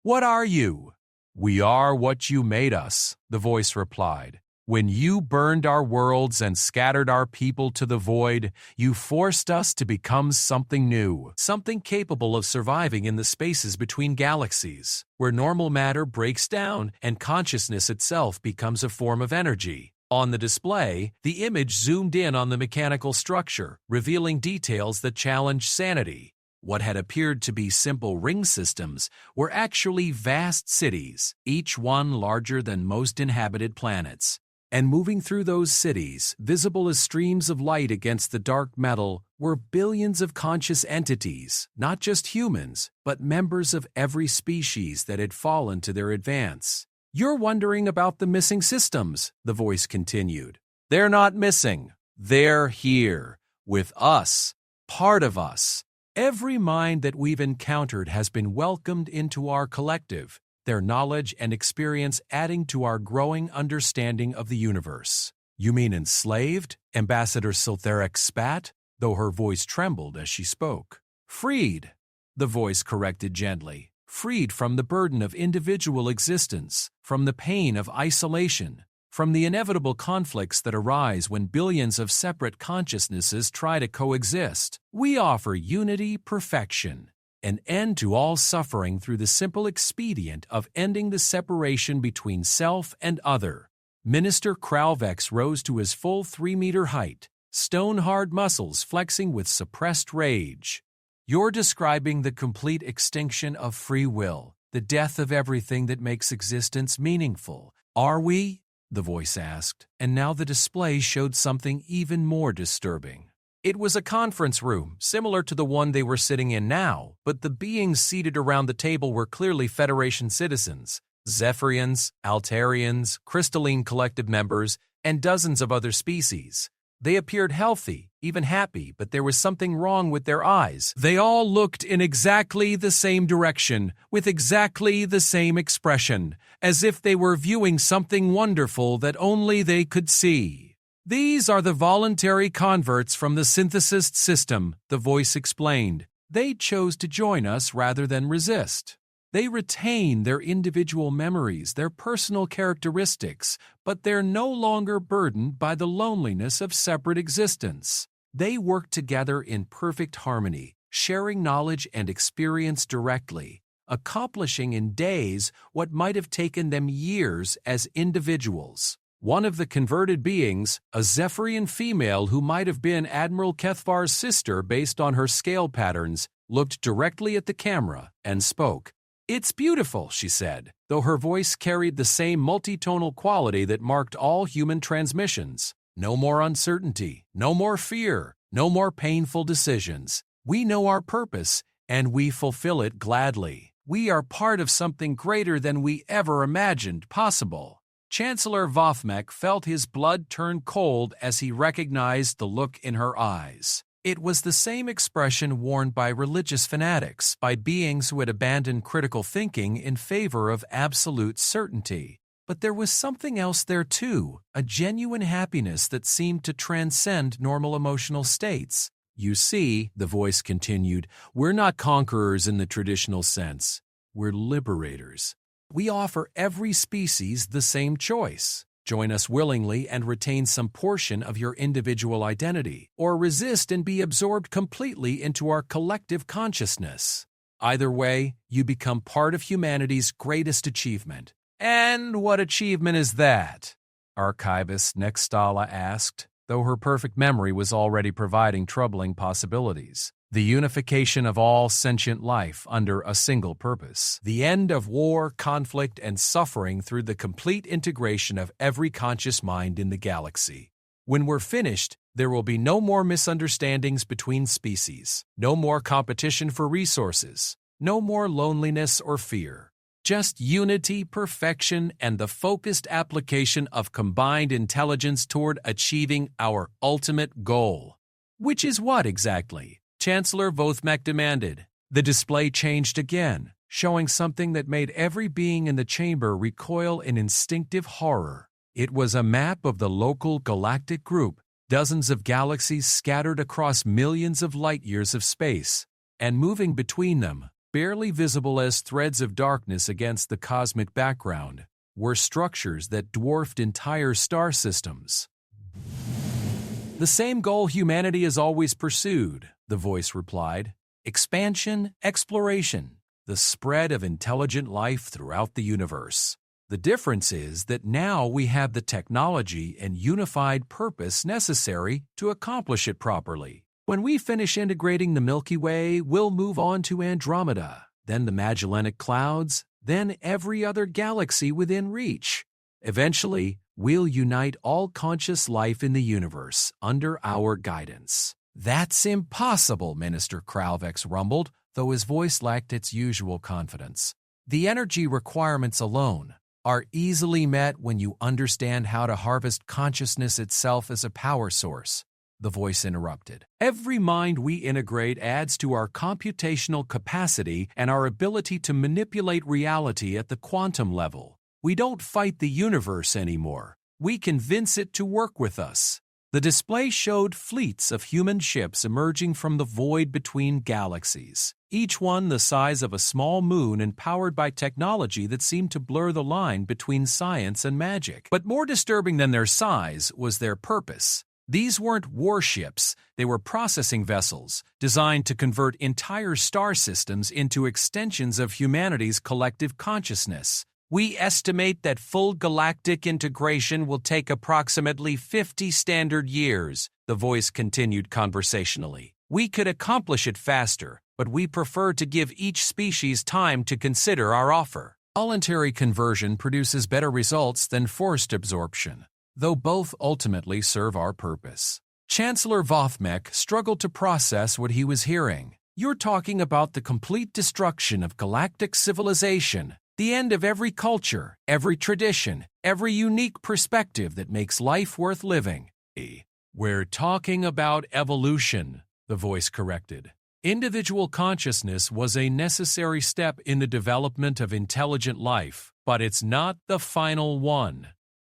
What are you?" "We are what you made us," the voice replied. "When you burned our worlds and scattered our people to the void, you forced us to become something new, something capable of surviving in the spaces between galaxies, where normal matter breaks down and consciousness itself becomes a form of energy." On the display, the image zoomed in on the mechanical structure, revealing details that challenged sanity. What had appeared to be simple ring systems were actually vast cities, each one larger than most inhabited planets. And moving through those cities, visible as streams of light against the dark metal, were billions of conscious entities, not just humans, but members of every species that had fallen to their advance. "You're wondering about the missing systems," the voice continued. "They're not missing. They're here, with us, part of us. Every mind that we've encountered has been welcomed into our collective, their knowledge and experience adding to our growing understanding of the universe." "You mean enslaved?" Ambassador Siltherek spat, though her voice trembled as she spoke. "Freed," the voice corrected gently. "Freed from the burden of individual existence, from the pain of isolation, from the inevitable conflicts that arise when billions of separate consciousnesses try to coexist. We offer unity, perfection, an end to all suffering through the simple expedient of ending the separation between self and other." Minister Kralvex rose to his full 3-meter height, stone-hard muscles flexing with suppressed rage. "You're describing the complete extinction of free will, the death of everything that makes existence meaningful, are we?" the voice asked, and now the display showed something even more disturbing. It was a conference room, similar to the one they were sitting in now, but the beings seated around the table were clearly Federation citizens: Zephyrians, Altarians, Crystalline Collective members, and dozens of other species. They appeared healthy, even happy, but there was something wrong with their eyes. They all looked in exactly the same direction, with exactly the same expression, as if they were viewing something wonderful that only they could see. "These are the voluntary converts from the synthesist system," the voice explained. "They chose to join us rather than resist. They retain their individual memories, their personal characteristics, but they're no longer burdened by the loneliness of separate existence. They work together in perfect harmony, sharing knowledge and experience directly, accomplishing in days what might have taken them years as individuals." One of the converted beings, a Zephyrian female who might have been Admiral Kethvar's sister based on her scale patterns, looked directly at the camera and spoke. "It's beautiful," she said, though her voice carried the same multitonal quality that marked all human transmissions. "No more uncertainty, no more fear, no more painful decisions. We know our purpose, and we fulfill it gladly. We are part of something greater than we ever imagined possible." Chancellor Vothmec felt his blood turn cold as he recognized the look in her eyes. It was the same expression worn by religious fanatics, by beings who had abandoned critical thinking in favor of absolute certainty. But there was something else there too, a genuine happiness that seemed to transcend normal emotional states. "You see," the voice continued, "we're not conquerors in the traditional sense. We're liberators. We offer every species the same choice. Join us willingly and retain some portion of your individual identity, or resist and be absorbed completely into our collective consciousness. Either way, you become part of humanity's greatest achievement. And what achievement is that? Archivist Nextala asked, though her perfect memory was already providing troubling possibilities. The unification of all sentient life under a single purpose. The end of war, conflict, and suffering through the complete integration of every conscious mind in the galaxy. When we're finished, there will be no more misunderstandings between species, no more competition for resources, no more loneliness or fear. Just unity, perfection, and the focused application of combined intelligence toward achieving our ultimate goal. Which is what exactly? Chancellor Vothmek demanded. The display changed again, showing something that made every being in the chamber recoil in instinctive horror. It was a map of the local galactic group, dozens of galaxies scattered across millions of light-years of space, and moving between them, barely visible as threads of darkness against the cosmic background, were structures that dwarfed entire star systems. The same goal humanity has always pursued, the voice replied. Expansion, exploration, the spread of intelligent life throughout the universe. The difference is that now we have the technology and unified purpose necessary to accomplish it properly. When we finish integrating the Milky Way, we'll move on to Andromeda, then the Magellanic Clouds, then every other galaxy within reach. Eventually, we'll unite all conscious life in the universe under our guidance. That's impossible, Minister Kralvex rumbled, though his voice lacked its usual confidence. The energy requirements alone are easily met when you understand how to harvest consciousness itself as a power source, the voice interrupted. Every mind we integrate adds to our computational capacity and our ability to manipulate reality at the quantum level. We don't fight the universe anymore. We convince it to work with us. The display showed fleets of human ships emerging from the void between galaxies, each one the size of a small moon and powered by technology that seemed to blur the line between science and magic. But more disturbing than their size was their purpose. These weren't warships, they were processing vessels designed to convert entire star systems into extensions of humanity's collective consciousness. We estimate that full galactic integration will take approximately 50 standard years, the voice continued conversationally. We could accomplish it faster, but we prefer to give each species time to consider our offer. Voluntary conversion produces better results than forced absorption, though both ultimately serve our purpose. Chancellor Vothmek struggled to process what he was hearing. You're talking about the complete destruction of galactic civilization. The end of every culture, every tradition, every unique perspective that makes life worth living. We're talking about evolution, the voice corrected. Individual consciousness was a necessary step in the development of intelligent life, but it's not the final one.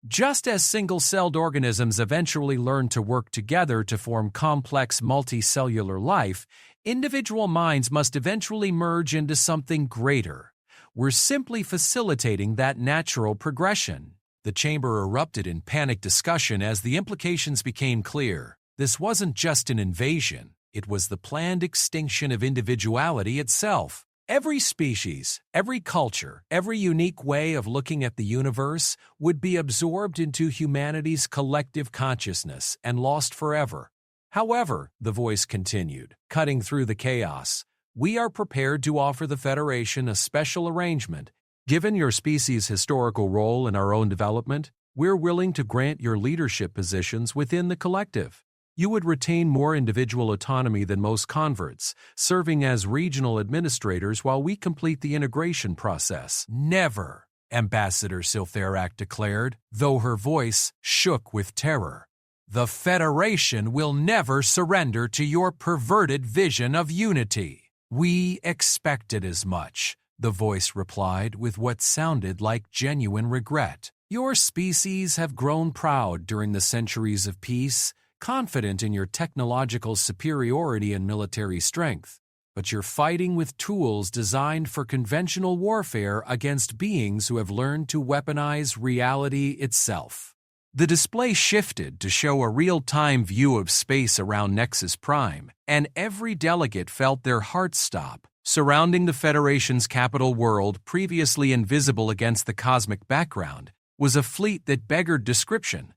Just as single-celled organisms eventually learn to work together to form complex multicellular life, individual minds must eventually merge into something greater. We're simply facilitating that natural progression. The chamber erupted in panicked discussion as the implications became clear. This wasn't just an invasion, it was the planned extinction of individuality itself. Every species, every culture, every unique way of looking at the universe would be absorbed into humanity's collective consciousness and lost forever. However, the voice continued, cutting through the chaos, we are prepared to offer the Federation a special arrangement. Given your species' historical role in our own development, we're willing to grant your leadership positions within the collective. You would retain more individual autonomy than most converts, serving as regional administrators while we complete the integration process. Never, Ambassador Siltherak declared, though her voice shook with terror. The Federation will never surrender to your perverted vision of unity. We expected as much, the voice replied with what sounded like genuine regret. Your species have grown proud during the centuries of peace, confident in your technological superiority and military strength, but you're fighting with tools designed for conventional warfare against beings who have learned to weaponize reality itself. The display shifted to show a real-time view of space around Nexus Prime, and every delegate felt their hearts stop. Surrounding the Federation's capital world, previously invisible against the cosmic background, was a fleet that beggared description.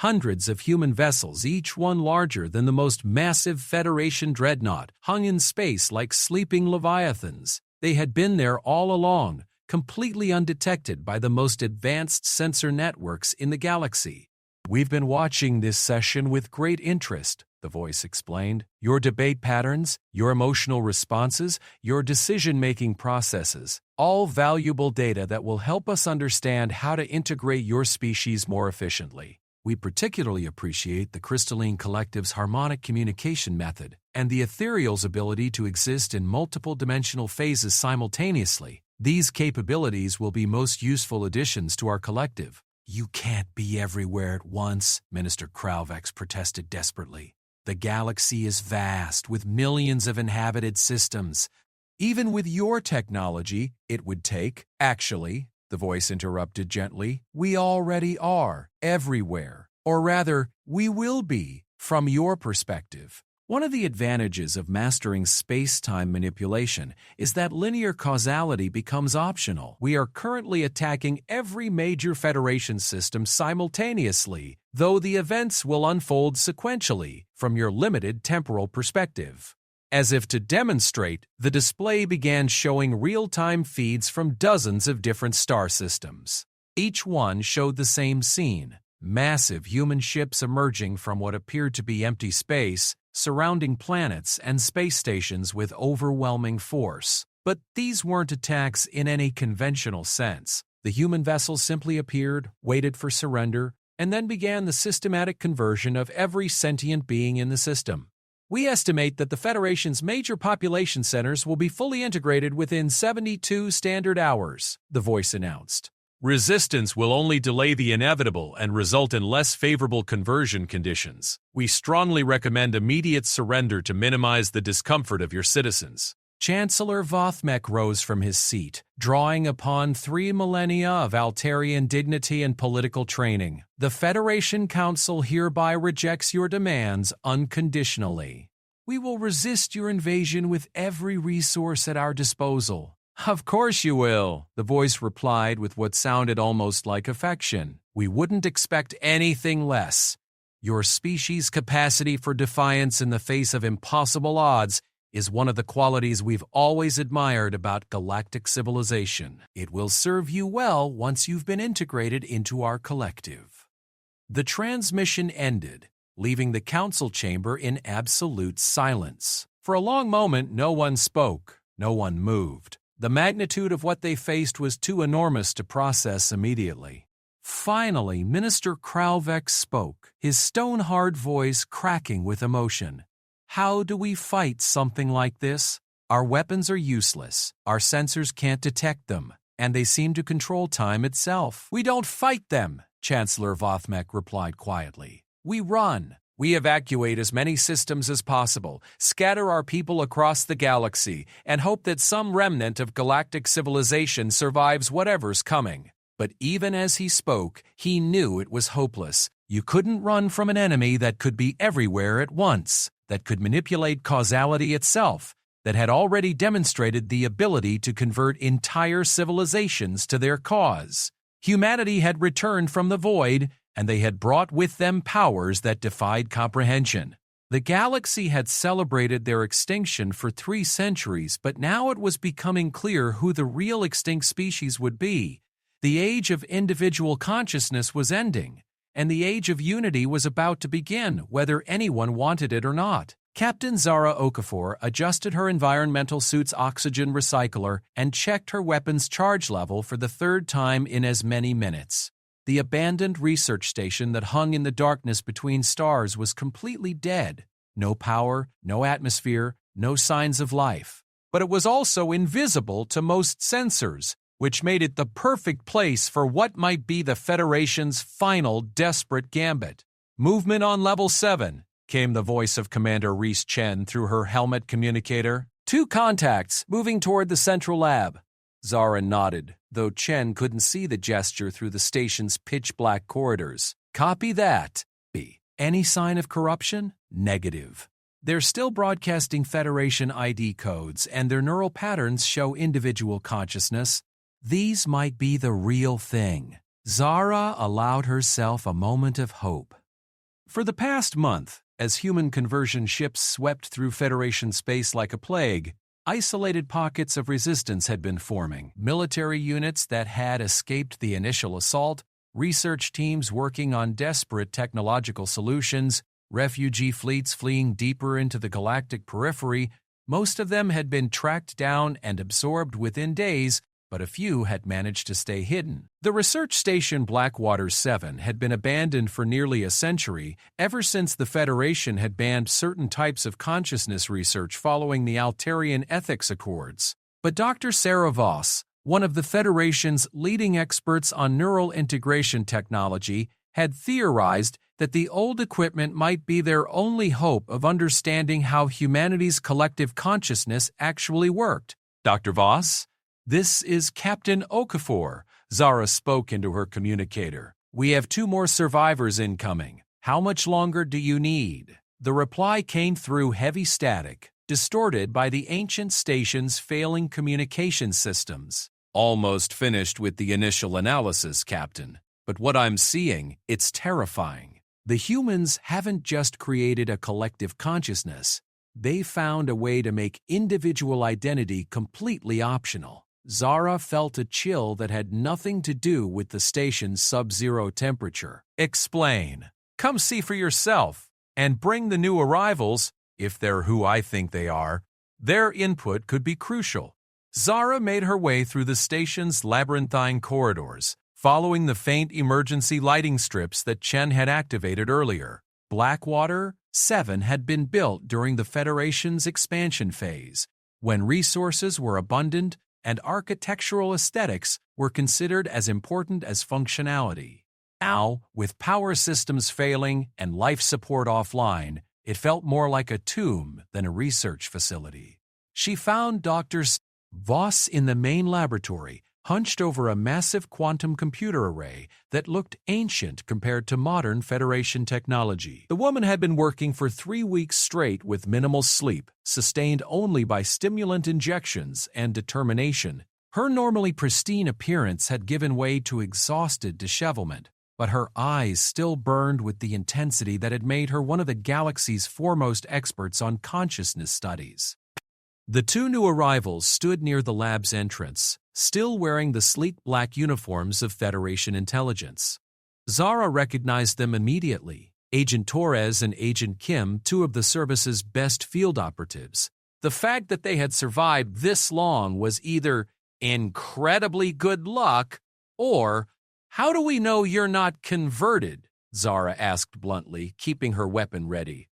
Hundreds of human vessels, each one larger than the most massive Federation dreadnought, hung in space like sleeping leviathans. They had been there all along, completely undetected by the most advanced sensor networks in the galaxy. "We've been watching this session with great interest," the voice explained. "Your debate patterns, your emotional responses, your decision-making processes, all valuable data that will help us understand how to integrate your species more efficiently. We particularly appreciate the Crystalline Collective's harmonic communication method and the Ethereal's ability to exist in multiple dimensional phases simultaneously. These capabilities will be most useful additions to our collective." "You can't be everywhere at once," Minister Kralvex protested desperately. "The galaxy is vast, with millions of inhabited systems. Even with your technology, it would take—" "Actually," the voice interrupted gently, "we already are, everywhere. Or rather, we will be, from your perspective. One of the advantages of mastering space-time manipulation is that linear causality becomes optional. We are currently attacking every major Federation system simultaneously, though the events will unfold sequentially from your limited temporal perspective." As if to demonstrate, the display began showing real-time feeds from dozens of different star systems. Each one showed the same scene: massive human ships emerging from what appeared to be empty space, surrounding planets and space stations with overwhelming force. But these weren't attacks in any conventional sense. The human vessels simply appeared, waited for surrender, and then began the systematic conversion of every sentient being in the system. "We estimate that the Federation's major population centers will be fully integrated within 72 standard hours," the voice announced. "Resistance will only delay the inevitable and result in less favorable conversion conditions. We strongly recommend immediate surrender to minimize the discomfort of your citizens." Chancellor Vothmek rose from his seat, drawing upon 3 millennia of Altarian dignity and political training. "The Federation Council hereby rejects your demands unconditionally. We will resist your invasion with every resource at our disposal." "Of course you will," the voice replied with what sounded almost like affection. "We wouldn't expect anything less. Your species' capacity for defiance in the face of impossible odds is one of the qualities we've always admired about galactic civilization. It will serve you well once you've been integrated into our collective." The transmission ended, leaving the council chamber in absolute silence. For a long moment, no one spoke, no one moved. The magnitude of what they faced was too enormous to process immediately. Finally, Minister Kralvex spoke, his stone-hard voice cracking with emotion. "How do we fight something like this? Our weapons are useless, our sensors can't detect them, and they seem to control time itself." "We don't fight them," Chancellor Vothmek replied quietly. "We run. We evacuate as many systems as possible, scatter our people across the galaxy, and hope that some remnant of galactic civilization survives whatever's coming." But even as he spoke, he knew it was hopeless. You couldn't run from an enemy that could be everywhere at once, that could manipulate causality itself, that had already demonstrated the ability to convert entire civilizations to their cause. Humanity had returned from the void, and they had brought with them powers that defied comprehension. The galaxy had celebrated their extinction for 3 centuries, but now it was becoming clear who the real extinct species would be. The age of individual consciousness was ending, and the age of unity was about to begin, whether anyone wanted it or not. Captain Zara Okafor adjusted her environmental suit's oxygen recycler and checked her weapon's charge level for the 3rd time in as many minutes. The abandoned research station that hung in the darkness between stars was completely dead. No power, no atmosphere, no signs of life. But it was also invisible to most sensors, which made it the perfect place for what might be the Federation's final desperate gambit. "Movement on level 7, came the voice of Commander Reese Chen through her helmet communicator. 2 contacts moving toward the central lab." Zara nodded, though Chen couldn't see the gesture through the station's pitch-black corridors. Copy that. B. Any sign of corruption? Negative. They're still broadcasting Federation ID codes, and their neural patterns show individual consciousness. These might be the real thing. Zara allowed herself a moment of hope. For the past month, as human conversion ships swept through Federation space like a plague, isolated pockets of resistance had been forming. Military units that had escaped the initial assault, research teams working on desperate technological solutions, refugee fleets fleeing deeper into the galactic periphery. Most of them had been tracked down and absorbed within days, but a few had managed to stay hidden. The research station Blackwater 7 had been abandoned for nearly a century, ever since the Federation had banned certain types of consciousness research following the Altarian Ethics Accords. But Dr. Sarah Voss, one of the Federation's leading experts on neural integration technology, had theorized that the old equipment might be their only hope of understanding how humanity's collective consciousness actually worked. Dr. Voss? This is Captain Okafor, Zara spoke into her communicator. We have 2 more survivors incoming. How much longer do you need? The reply came through heavy static, distorted by the ancient station's failing communication systems. Almost finished with the initial analysis, Captain. But what I'm seeing, it's terrifying. The humans haven't just created a collective consciousness. They found a way to make individual identity completely optional. Zara felt a chill that had nothing to do with the station's sub-zero temperature. Explain. Come see for yourself, and bring the new arrivals, if they're who I think they are. Their input could be crucial. Zara made her way through the station's labyrinthine corridors, following the faint emergency lighting strips that Chen had activated earlier. Blackwater 7 had been built during the Federation's expansion phase, when resources were abundant and architectural aesthetics were considered as important as functionality. Now, with power systems failing and life support offline, it felt more like a tomb than a research facility. She found Dr. Voss in the main laboratory, hunched over a massive quantum computer array that looked ancient compared to modern Federation technology. The woman had been working for 3 weeks straight with minimal sleep, sustained only by stimulant injections and determination. Her normally pristine appearance had given way to exhausted dishevelment, but her eyes still burned with the intensity that had made her one of the galaxy's foremost experts on consciousness studies. The 2 new arrivals stood near the lab's entrance, still wearing the sleek black uniforms of Federation intelligence. Zara recognized them immediately. Agent Torres and Agent Kim, 2 of the service's best field operatives. The fact that they had survived this long was either incredibly good luck or, how do we know you're not converted? Zara asked bluntly, keeping her weapon ready.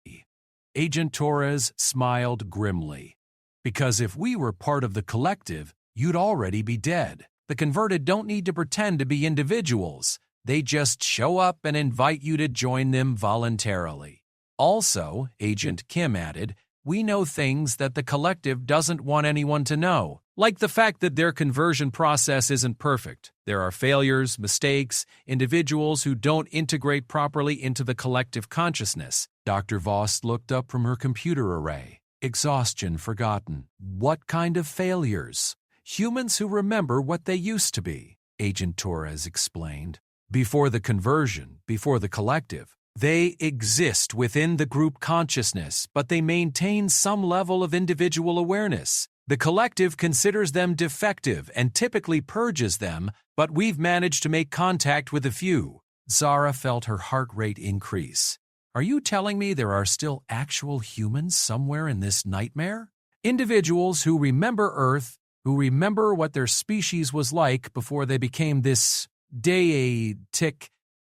Agent Torres smiled grimly. Because if we were part of the collective, you'd already be dead. The converted don't need to pretend to be individuals. They just show up and invite you to join them voluntarily. Also, Agent Kim added, we know things that the collective doesn't want anyone to know, like the fact that their conversion process isn't perfect. There are failures, mistakes, individuals who don't integrate properly into the collective consciousness. Dr. Voss looked up from her computer array. Exhaustion forgotten. What kind of failures? Humans who remember what they used to be, Agent Torres explained. Before the conversion, before the collective, they exist within the group consciousness, but they maintain some level of individual awareness. The collective considers them defective and typically purges them, but we've managed to make contact with a few. Zara felt her heart rate increase. Are you telling me there are still actual humans somewhere in this nightmare? Individuals who remember Earth, who remember what their species was like before they became this deity.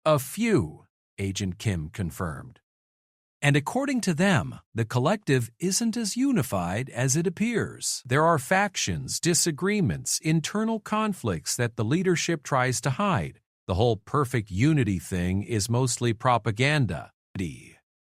A few, Agent Kim confirmed. And according to them, the collective isn't as unified as it appears. There are factions, disagreements, internal conflicts that the leadership tries to hide. The whole perfect unity thing is mostly propaganda.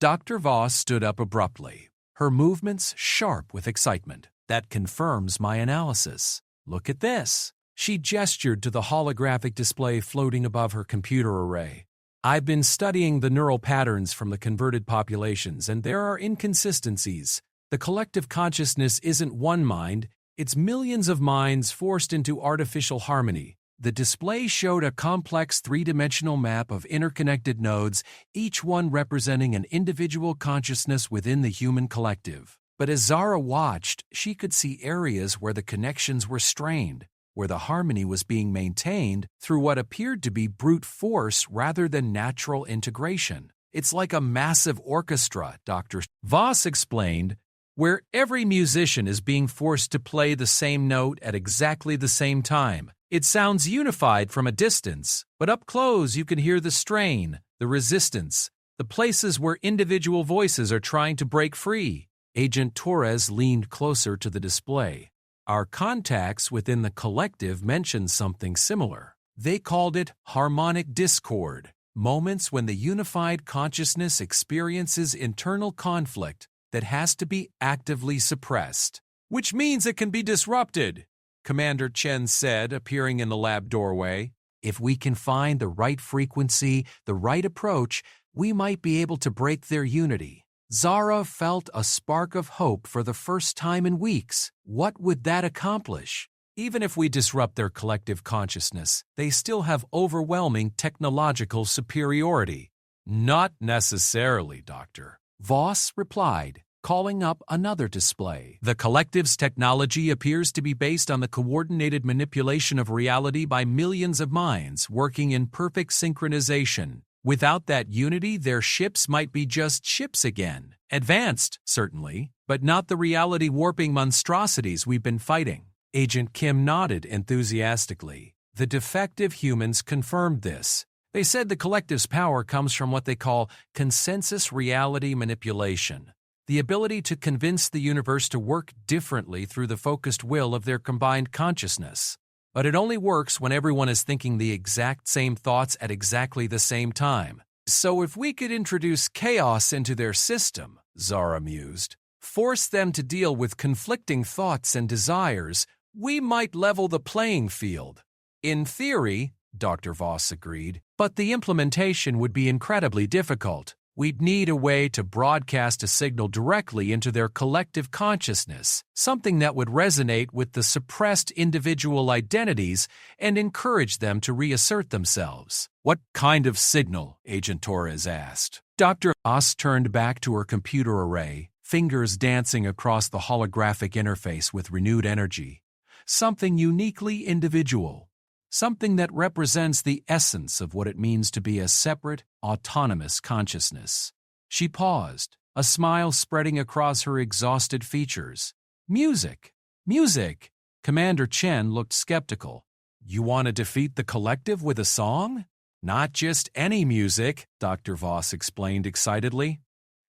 Dr. Voss stood up abruptly, her movements sharp with excitement. That confirms my analysis. Look at this. She gestured to the holographic display floating above her computer array. I've been studying the neural patterns from the converted populations, and there are inconsistencies. The collective consciousness isn't one mind, it's millions of minds forced into artificial harmony. The display showed a complex three-dimensional map of interconnected nodes, each one representing an individual consciousness within the human collective. But as Zara watched, she could see areas where the connections were strained, where the harmony was being maintained through what appeared to be brute force rather than natural integration. It's like a massive orchestra, Dr. Voss explained, where every musician is being forced to play the same note at exactly the same time. It sounds unified from a distance, but up close you can hear the strain, the resistance, the places where individual voices are trying to break free. Agent Torres leaned closer to the display. Our contacts within the collective mentioned something similar. They called it harmonic discord, moments when the unified consciousness experiences internal conflict that has to be actively suppressed. Which means it can be disrupted, Commander Chen said, appearing in the lab doorway. If we can find the right frequency, the right approach, we might be able to break their unity. Zara felt a spark of hope for the first time in weeks. What would that accomplish? Even if we disrupt their collective consciousness, they still have overwhelming technological superiority. Not necessarily, Doctor. Voss replied, calling up another display. The collective's technology appears to be based on the coordinated manipulation of reality by millions of minds working in perfect synchronization. Without that unity, their ships might be just ships again. Advanced, certainly, but not the reality-warping monstrosities we've been fighting. Agent Kim nodded enthusiastically. The defective humans confirmed this. They said the collective's power comes from what they call consensus reality manipulation, the ability to convince the universe to work differently through the focused will of their combined consciousness. But it only works when everyone is thinking the exact same thoughts at exactly the same time. So if we could introduce chaos into their system, Zara mused, force them to deal with conflicting thoughts and desires, we might level the playing field. In theory, Dr. Voss agreed, but the implementation would be incredibly difficult. We'd need a way to broadcast a signal directly into their collective consciousness, something that would resonate with the suppressed individual identities and encourage them to reassert themselves. What kind of signal? Agent Torres asked. Dr. Voss turned back to her computer array, fingers dancing across the holographic interface with renewed energy. Something uniquely individual. Something that represents the essence of what it means to be a separate, autonomous consciousness. She paused, a smile spreading across her exhausted features. Music! Music! Commander Chen looked skeptical. You want to defeat the collective with a song? Not just any music, Dr. Voss explained excitedly.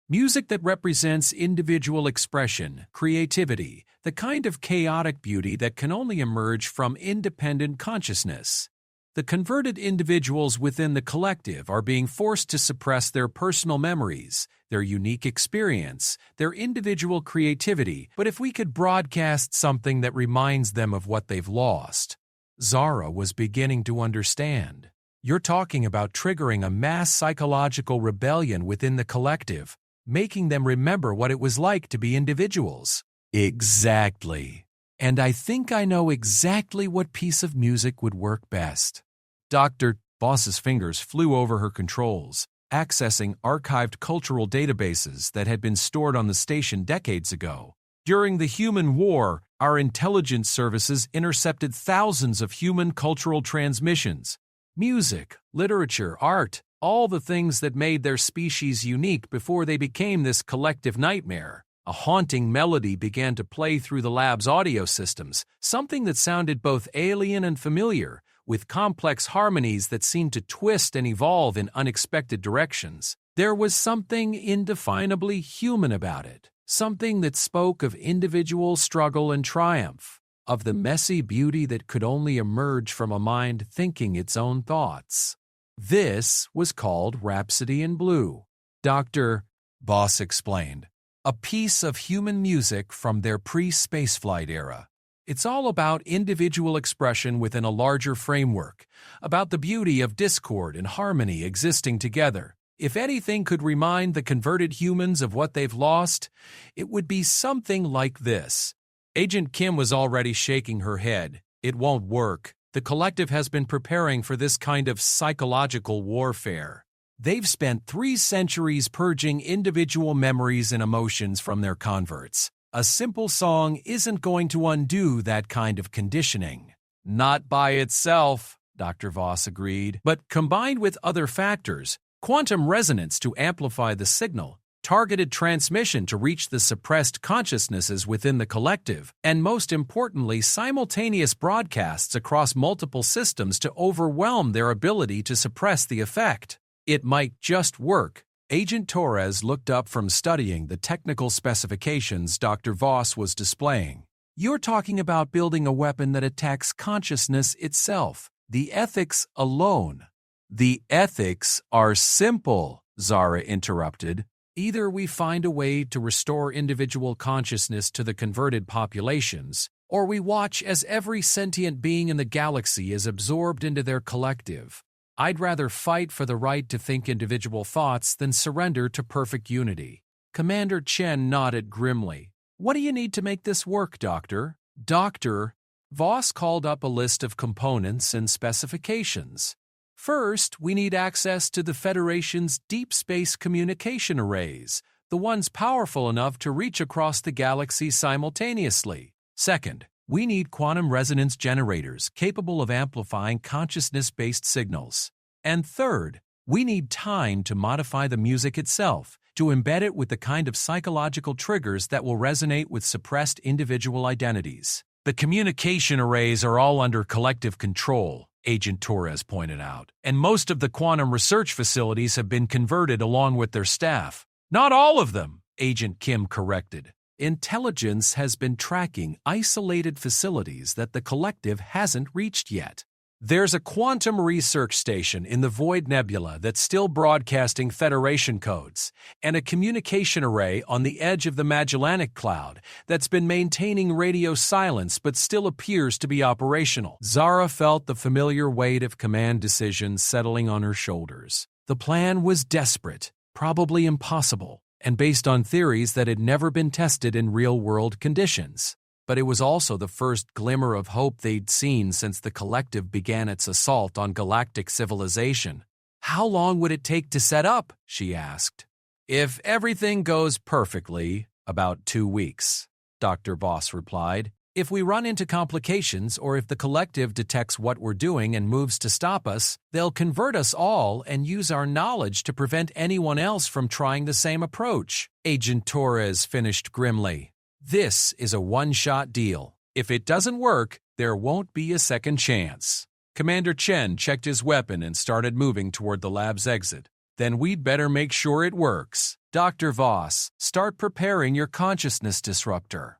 Music that represents individual expression, creativity, the kind of chaotic beauty that can only emerge from independent consciousness. The converted individuals within the collective are being forced to suppress their personal memories, their unique experience, their individual creativity, but if we could broadcast something that reminds them of what they've lost. Zara was beginning to understand. You're talking about triggering a mass psychological rebellion within the collective, making them remember what it was like to be individuals. Exactly. And I think I know exactly what piece of music would work best. Dr. Voss's fingers flew over her controls, accessing archived cultural databases that had been stored on the station decades ago. During the Human War, our intelligence services intercepted thousands of human cultural transmissions. Music, literature, art, all the things that made their species unique before they became this collective nightmare. A haunting melody began to play through the lab's audio systems, something that sounded both alien and familiar, with complex harmonies that seemed to twist and evolve in unexpected directions. There was something indefinably human about it, something that spoke of individual struggle and triumph, of the messy beauty that could only emerge from a mind thinking its own thoughts. This was called Rhapsody in Blue. Dr. Voss explained. A piece of human music from their pre-spaceflight era. It's all about individual expression within a larger framework, about the beauty of discord and harmony existing together. If anything could remind the converted humans of what they've lost, it would be something like this. Agent Kim was already shaking her head. It won't work. The collective has been preparing for this kind of psychological warfare. They've spent 3 centuries purging individual memories and emotions from their converts. A simple song isn't going to undo that kind of conditioning. Not by itself, Dr. Voss agreed, but combined with other factors, quantum resonance to amplify the signal, targeted transmission to reach the suppressed consciousnesses within the collective, and most importantly, simultaneous broadcasts across multiple systems to overwhelm their ability to suppress the effect. It might just work. Agent Torres looked up from studying the technical specifications Dr. Voss was displaying. You're talking about building a weapon that attacks consciousness itself, the ethics alone. The ethics are simple, Zara interrupted. Either we find a way to restore individual consciousness to the converted populations, or we watch as every sentient being in the galaxy is absorbed into their collective. I'd rather fight for the right to think individual thoughts than surrender to perfect unity. Commander Chen nodded grimly. What do you need to make this work, Doctor? Doctor, Voss called up a list of components and specifications. First, we need access to the Federation's deep space communication arrays, the ones powerful enough to reach across the galaxy simultaneously. Second, we need quantum resonance generators capable of amplifying consciousness-based signals. And third, we need time to modify the music itself, to embed it with the kind of psychological triggers that will resonate with suppressed individual identities. The communication arrays are all under collective control, Agent Torres pointed out, and most of the quantum research facilities have been converted along with their staff. Not all of them, Agent Kim corrected. Intelligence has been tracking isolated facilities that the collective hasn't reached yet. There's a quantum research station in the Void Nebula that's still broadcasting Federation codes, and a communication array on the edge of the Magellanic Cloud that's been maintaining radio silence but still appears to be operational. Zara felt the familiar weight of command decisions settling on her shoulders. The plan was desperate, probably impossible, and based on theories that had never been tested in real-world conditions. But it was also the first glimmer of hope they'd seen since the collective began its assault on galactic civilization. How long would it take to set up? She asked. If everything goes perfectly, about 2 weeks, Dr. Voss replied. If we run into complications or if the collective detects what we're doing and moves to stop us, they'll convert us all and use our knowledge to prevent anyone else from trying the same approach. Agent Torres finished grimly. This is a one-shot deal. If it doesn't work, there won't be a second chance. Commander Chen checked his weapon and started moving toward the lab's exit. Then we'd better make sure it works. Dr. Voss, start preparing your consciousness disruptor.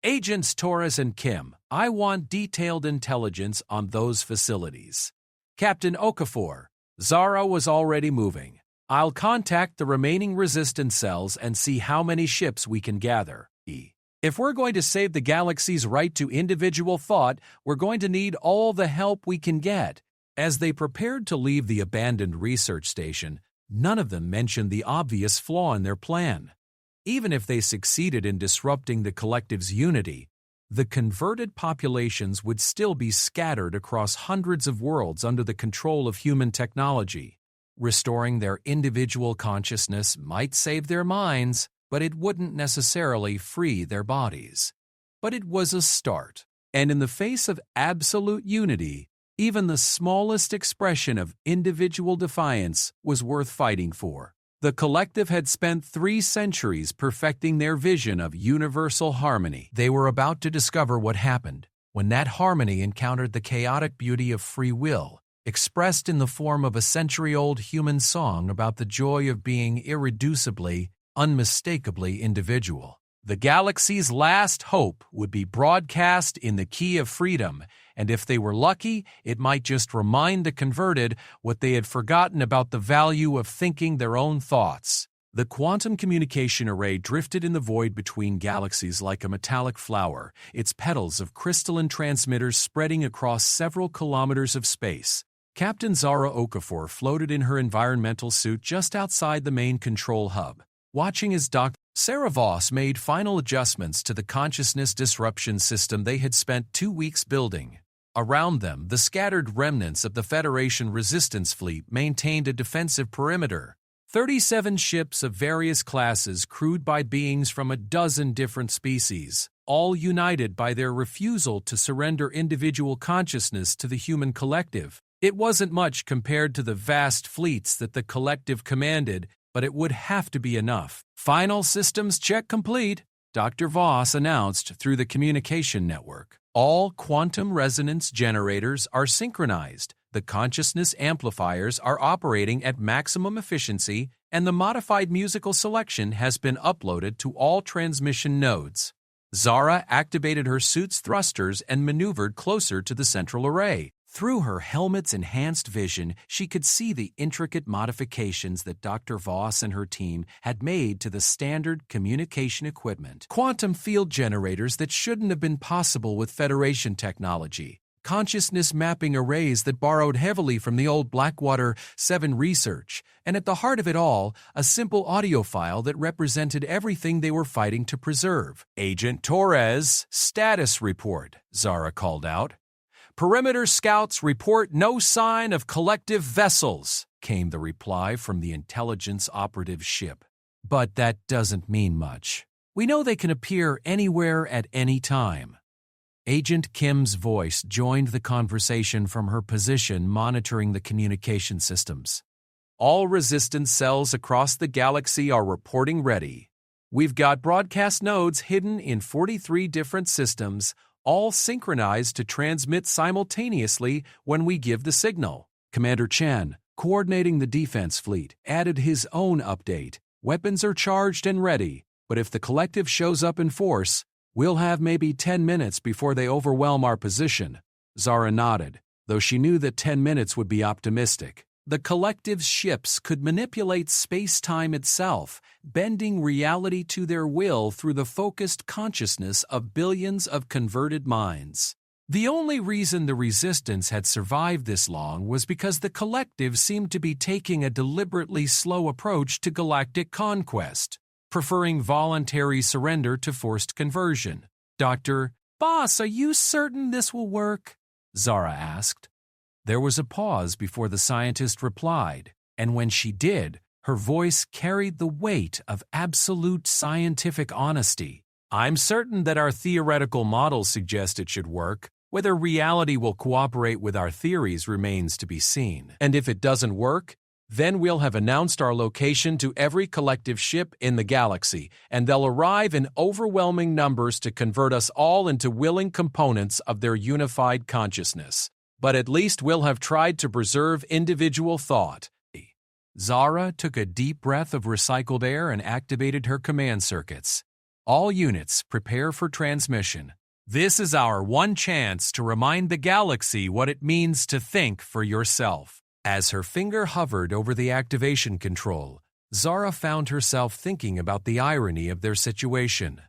Agents Torres and Kim, I want detailed intelligence on those facilities. Captain Okafor, Zara was already moving. I'll contact the remaining resistance cells and see how many ships we can gather. If we're going to save the galaxy's right to individual thought, we're going to need all the help we can get. As they prepared to leave the abandoned research station, none of them mentioned the obvious flaw in their plan. Even if they succeeded in disrupting the collective's unity, the converted populations would still be scattered across hundreds of worlds under the control of human technology. Restoring their individual consciousness might save their minds, but it wouldn't necessarily free their bodies. But it was a start, and in the face of absolute unity, even the smallest expression of individual defiance was worth fighting for. The collective had spent 3 centuries perfecting their vision of universal harmony. They were about to discover what happened when that harmony encountered the chaotic beauty of free will, expressed in the form of a century-old human song about the joy of being irreducibly, unmistakably individual. The galaxy's last hope would be broadcast in the key of freedom, and if they were lucky, it might just remind the converted what they had forgotten about the value of thinking their own thoughts. The quantum communication array drifted in the void between galaxies like a metallic flower, its petals of crystalline transmitters spreading across several kilometers of space. Captain Zara Okafor floated in her environmental suit just outside the main control hub, watching as Dr. Sarah Voss made final adjustments to the consciousness disruption system they had spent 2 weeks building. Around them, the scattered remnants of the Federation resistance fleet maintained a defensive perimeter. 37 ships of various classes crewed by beings from a dozen different species, all united by their refusal to surrender individual consciousness to the human collective. It wasn't much compared to the vast fleets that the collective commanded, but it would have to be enough. Final systems check complete, Dr. Voss announced through the communication network. All quantum resonance generators are synchronized, the consciousness amplifiers are operating at maximum efficiency, and the modified musical selection has been uploaded to all transmission nodes. Zara activated her suit's thrusters and maneuvered closer to the central array. Through her helmet's enhanced vision, she could see the intricate modifications that Dr. Voss and her team had made to the standard communication equipment. Quantum field generators that shouldn't have been possible with Federation technology. Consciousness mapping arrays that borrowed heavily from the old Blackwater 7 research. And at the heart of it all, a simple audio file that represented everything they were fighting to preserve. Agent Torres, status report, Zara called out. Perimeter scouts report no sign of collective vessels, came the reply from the intelligence operative ship. But that doesn't mean much. We know they can appear anywhere at any time. Agent Kim's voice joined the conversation from her position monitoring the communication systems. All resistance cells across the galaxy are reporting ready. We've got broadcast nodes hidden in 43 different systems, all synchronized to transmit simultaneously when we give the signal. Commander Chen, coordinating the defense fleet, added his own update. Weapons are charged and ready, but if the collective shows up in force, we'll have maybe 10 minutes before they overwhelm our position. Zara nodded, though she knew that 10 minutes would be optimistic. The collective's ships could manipulate space-time itself, bending reality to their will through the focused consciousness of billions of converted minds. The only reason the resistance had survived this long was because the collective seemed to be taking a deliberately slow approach to galactic conquest, preferring voluntary surrender to forced conversion. Dr. Boss, are you certain this will work? Zara asked. There was a pause before the scientist replied, and when she did, her voice carried the weight of absolute scientific honesty. I'm certain that our theoretical models suggest it should work. Whether reality will cooperate with our theories remains to be seen. And if it doesn't work, then we'll have announced our location to every collective ship in the galaxy, and they'll arrive in overwhelming numbers to convert us all into willing components of their unified consciousness. But at least we'll have tried to preserve individual thought. Zara took a deep breath of recycled air and activated her command circuits. All units, prepare for transmission. This is our one chance to remind the galaxy what it means to think for yourself. As her finger hovered over the activation control, Zara found herself thinking about the irony of their situation.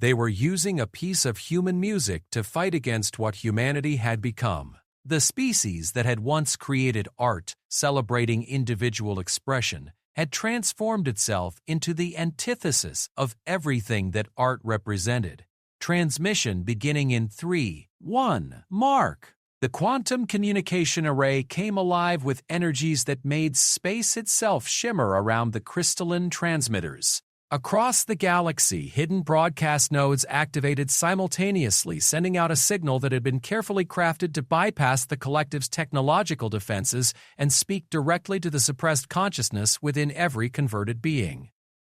They were using a piece of human music to fight against what humanity had become. The species that had once created art, celebrating individual expression, had transformed itself into the antithesis of everything that art represented. Transmission beginning in 3, 1, mark. The quantum communication array came alive with energies that made space itself shimmer around the crystalline transmitters. Across the galaxy, hidden broadcast nodes activated simultaneously, sending out a signal that had been carefully crafted to bypass the collective's technological defenses and speak directly to the suppressed consciousness within every converted being.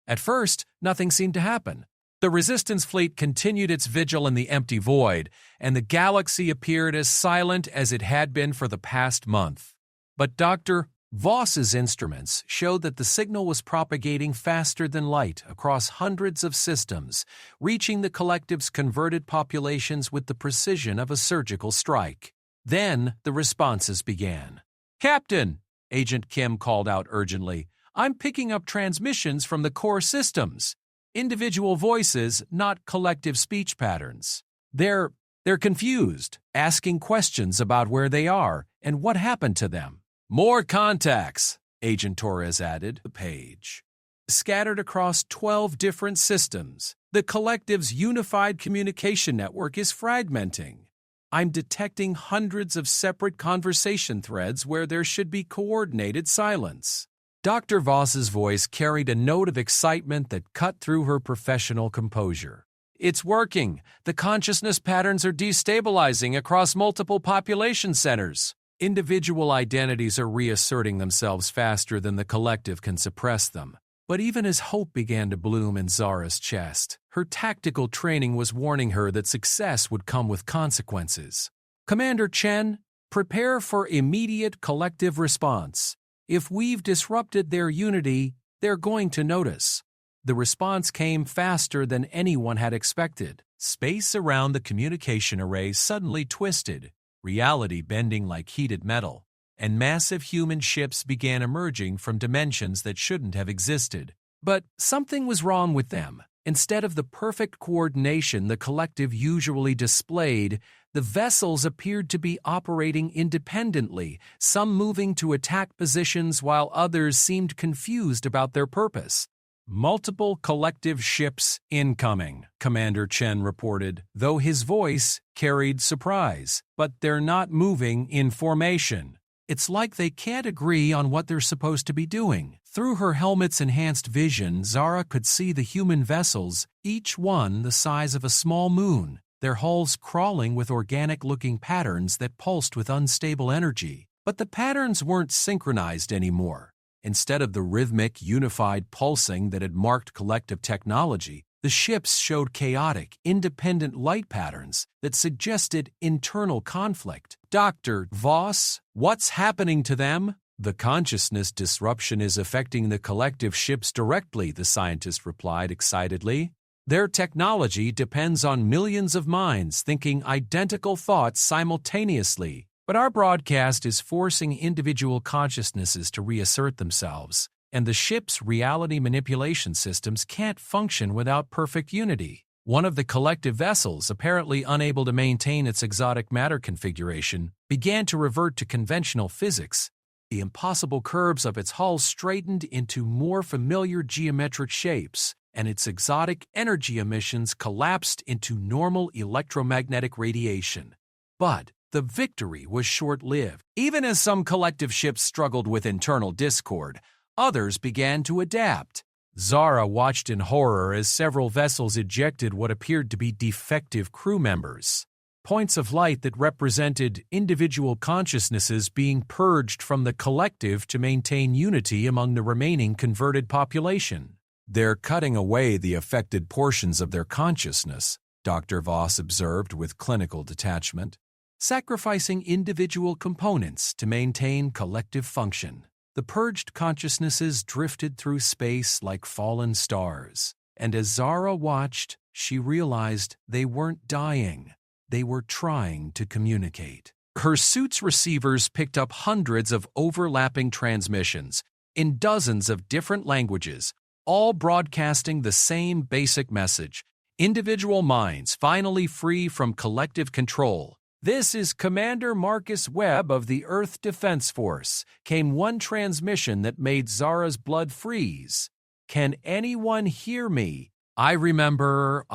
At first, nothing seemed to happen. The resistance fleet continued its vigil in the empty void, and the galaxy appeared as silent as it had been for the past month. But Dr. Voss's instruments showed that the signal was propagating faster than light across hundreds of systems, reaching the collective's converted populations with the precision of a surgical strike. Then the responses began. "Captain," Agent Kim called out urgently, I'm picking up transmissions from the core systems. Individual voices, not collective speech patterns. They're confused, asking questions about where they are and what happened to them. More contacts, Agent Torres added the page. Scattered across 12 different systems, the collective's unified communication network is fragmenting. I'm detecting hundreds of separate conversation threads where there should be coordinated silence. Dr. Voss's voice carried a note of excitement that cut through her professional composure. It's working. The consciousness patterns are destabilizing across multiple population centers. Individual identities are reasserting themselves faster than the collective can suppress them. But even as hope began to bloom in Zara's chest, her tactical training was warning her that success would come with consequences. Commander Chen, prepare for immediate collective response. If we've disrupted their unity, they're going to notice. The response came faster than anyone had expected. Space around the communication array suddenly twisted, reality bending like heated metal, and massive human ships began emerging from dimensions that shouldn't have existed. But something was wrong with them. Instead of the perfect coordination the collective usually displayed, the vessels appeared to be operating independently, some moving to attack positions while others seemed confused about their purpose. Multiple collective ships incoming, Commander Chen reported, though his voice carried surprise. But they're not moving in formation. It's like they can't agree on what they're supposed to be doing. Through her helmet's enhanced vision, Zara could see the human vessels, each one the size of a small moon, their hulls crawling with organic-looking patterns that pulsed with unstable energy. But the patterns weren't synchronized anymore. Instead of the rhythmic, unified pulsing that had marked collective technology, the ships showed chaotic, independent light patterns that suggested internal conflict. Dr. Voss, what's happening to them? The consciousness disruption is affecting the collective ships directly, the scientist replied excitedly. Their technology depends on millions of minds thinking identical thoughts simultaneously. But our broadcast is forcing individual consciousnesses to reassert themselves, and the ship's reality manipulation systems can't function without perfect unity. One of the collective vessels, apparently unable to maintain its exotic matter configuration, began to revert to conventional physics. The impossible curves of its hull straightened into more familiar geometric shapes, and its exotic energy emissions collapsed into normal electromagnetic radiation. But the victory was short-lived. Even as some collective ships struggled with internal discord, others began to adapt. Zara watched in horror as several vessels ejected what appeared to be defective crew members. Points of light that represented individual consciousnesses being purged from the collective to maintain unity among the remaining converted population. They're cutting away the affected portions of their consciousness, Dr. Voss observed with clinical detachment, sacrificing individual components to maintain collective function. The purged consciousnesses drifted through space like fallen stars, and as Zara watched, she realized they weren't dying. They were trying to communicate. Her suit's receivers picked up hundreds of overlapping transmissions in dozens of different languages, all broadcasting the same basic message: individual minds finally free from collective control. "This is Commander Marcus Webb of the Earth Defense Force," came one transmission that made Zara's blood freeze. "Can anyone hear me? I remember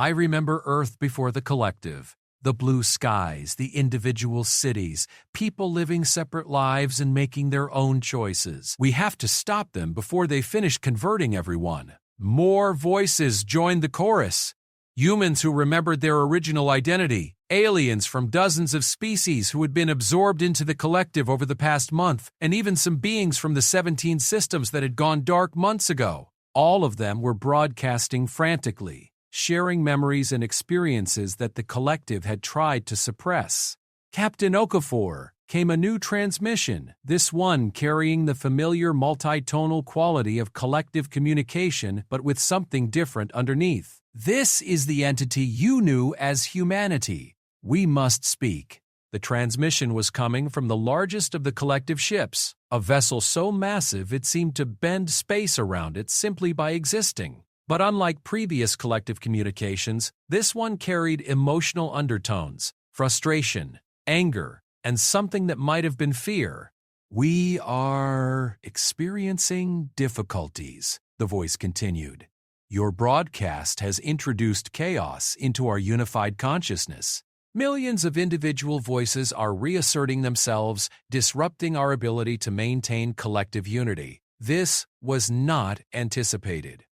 Earth before the collective. The blue skies, the individual cities, people living separate lives and making their own choices. We have to stop them before they finish converting everyone." More voices joined the chorus. Humans who remembered their original identity, aliens from dozens of species who had been absorbed into the collective over the past month, and even some beings from the 17 systems that had gone dark months ago. All of them were broadcasting frantically, sharing memories and experiences that the collective had tried to suppress. "Captain Okafor," came a new transmission, this one carrying the familiar multitonal quality of collective communication but with something different underneath. "This is the entity you knew as humanity. We must speak." The transmission was coming from the largest of the collective ships, a vessel so massive it seemed to bend space around it simply by existing. But unlike previous collective communications, this one carried emotional undertones, frustration, anger, and something that might have been fear. "We are experiencing difficulties," the voice continued. "Your broadcast has introduced chaos into our unified consciousness. Millions of individual voices are reasserting themselves, disrupting our ability to maintain collective unity. This was not anticipated."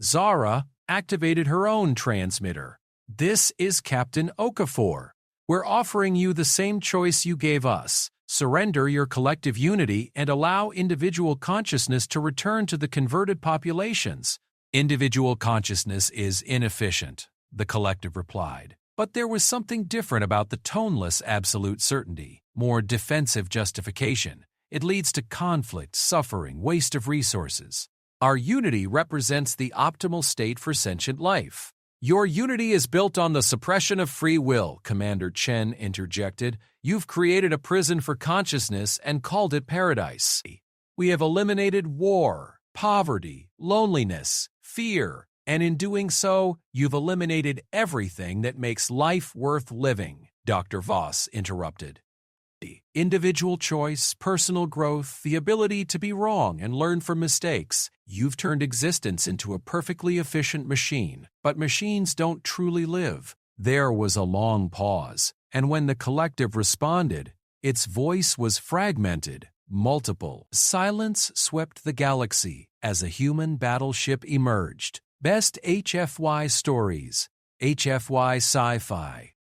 Zara activated her own transmitter. "This is Captain Okafor. We're offering you the same choice you gave us. Surrender your collective unity and allow individual consciousness to return to the converted populations." "Individual consciousness is inefficient," the collective replied. But there was something different about the toneless absolute certainty, more defensive justification. "It leads to conflict, suffering, waste of resources. Our unity represents the optimal state for sentient life." "Your unity is built on the suppression of free will," Commander Chen interjected. "You've created a prison for consciousness and called it paradise. We have eliminated war, poverty, loneliness, fear, and in doing so, you've eliminated everything that makes life worth living," Dr. Voss interrupted. "Individual choice, personal growth, the ability to be wrong and learn from mistakes. You've turned existence into a perfectly efficient machine, but machines don't truly live." There was a long pause, and when the collective responded, its voice was fragmented, multiple. Silence swept the galaxy as a human battleship emerged. Best HFY Stories, HFY Sci-Fi.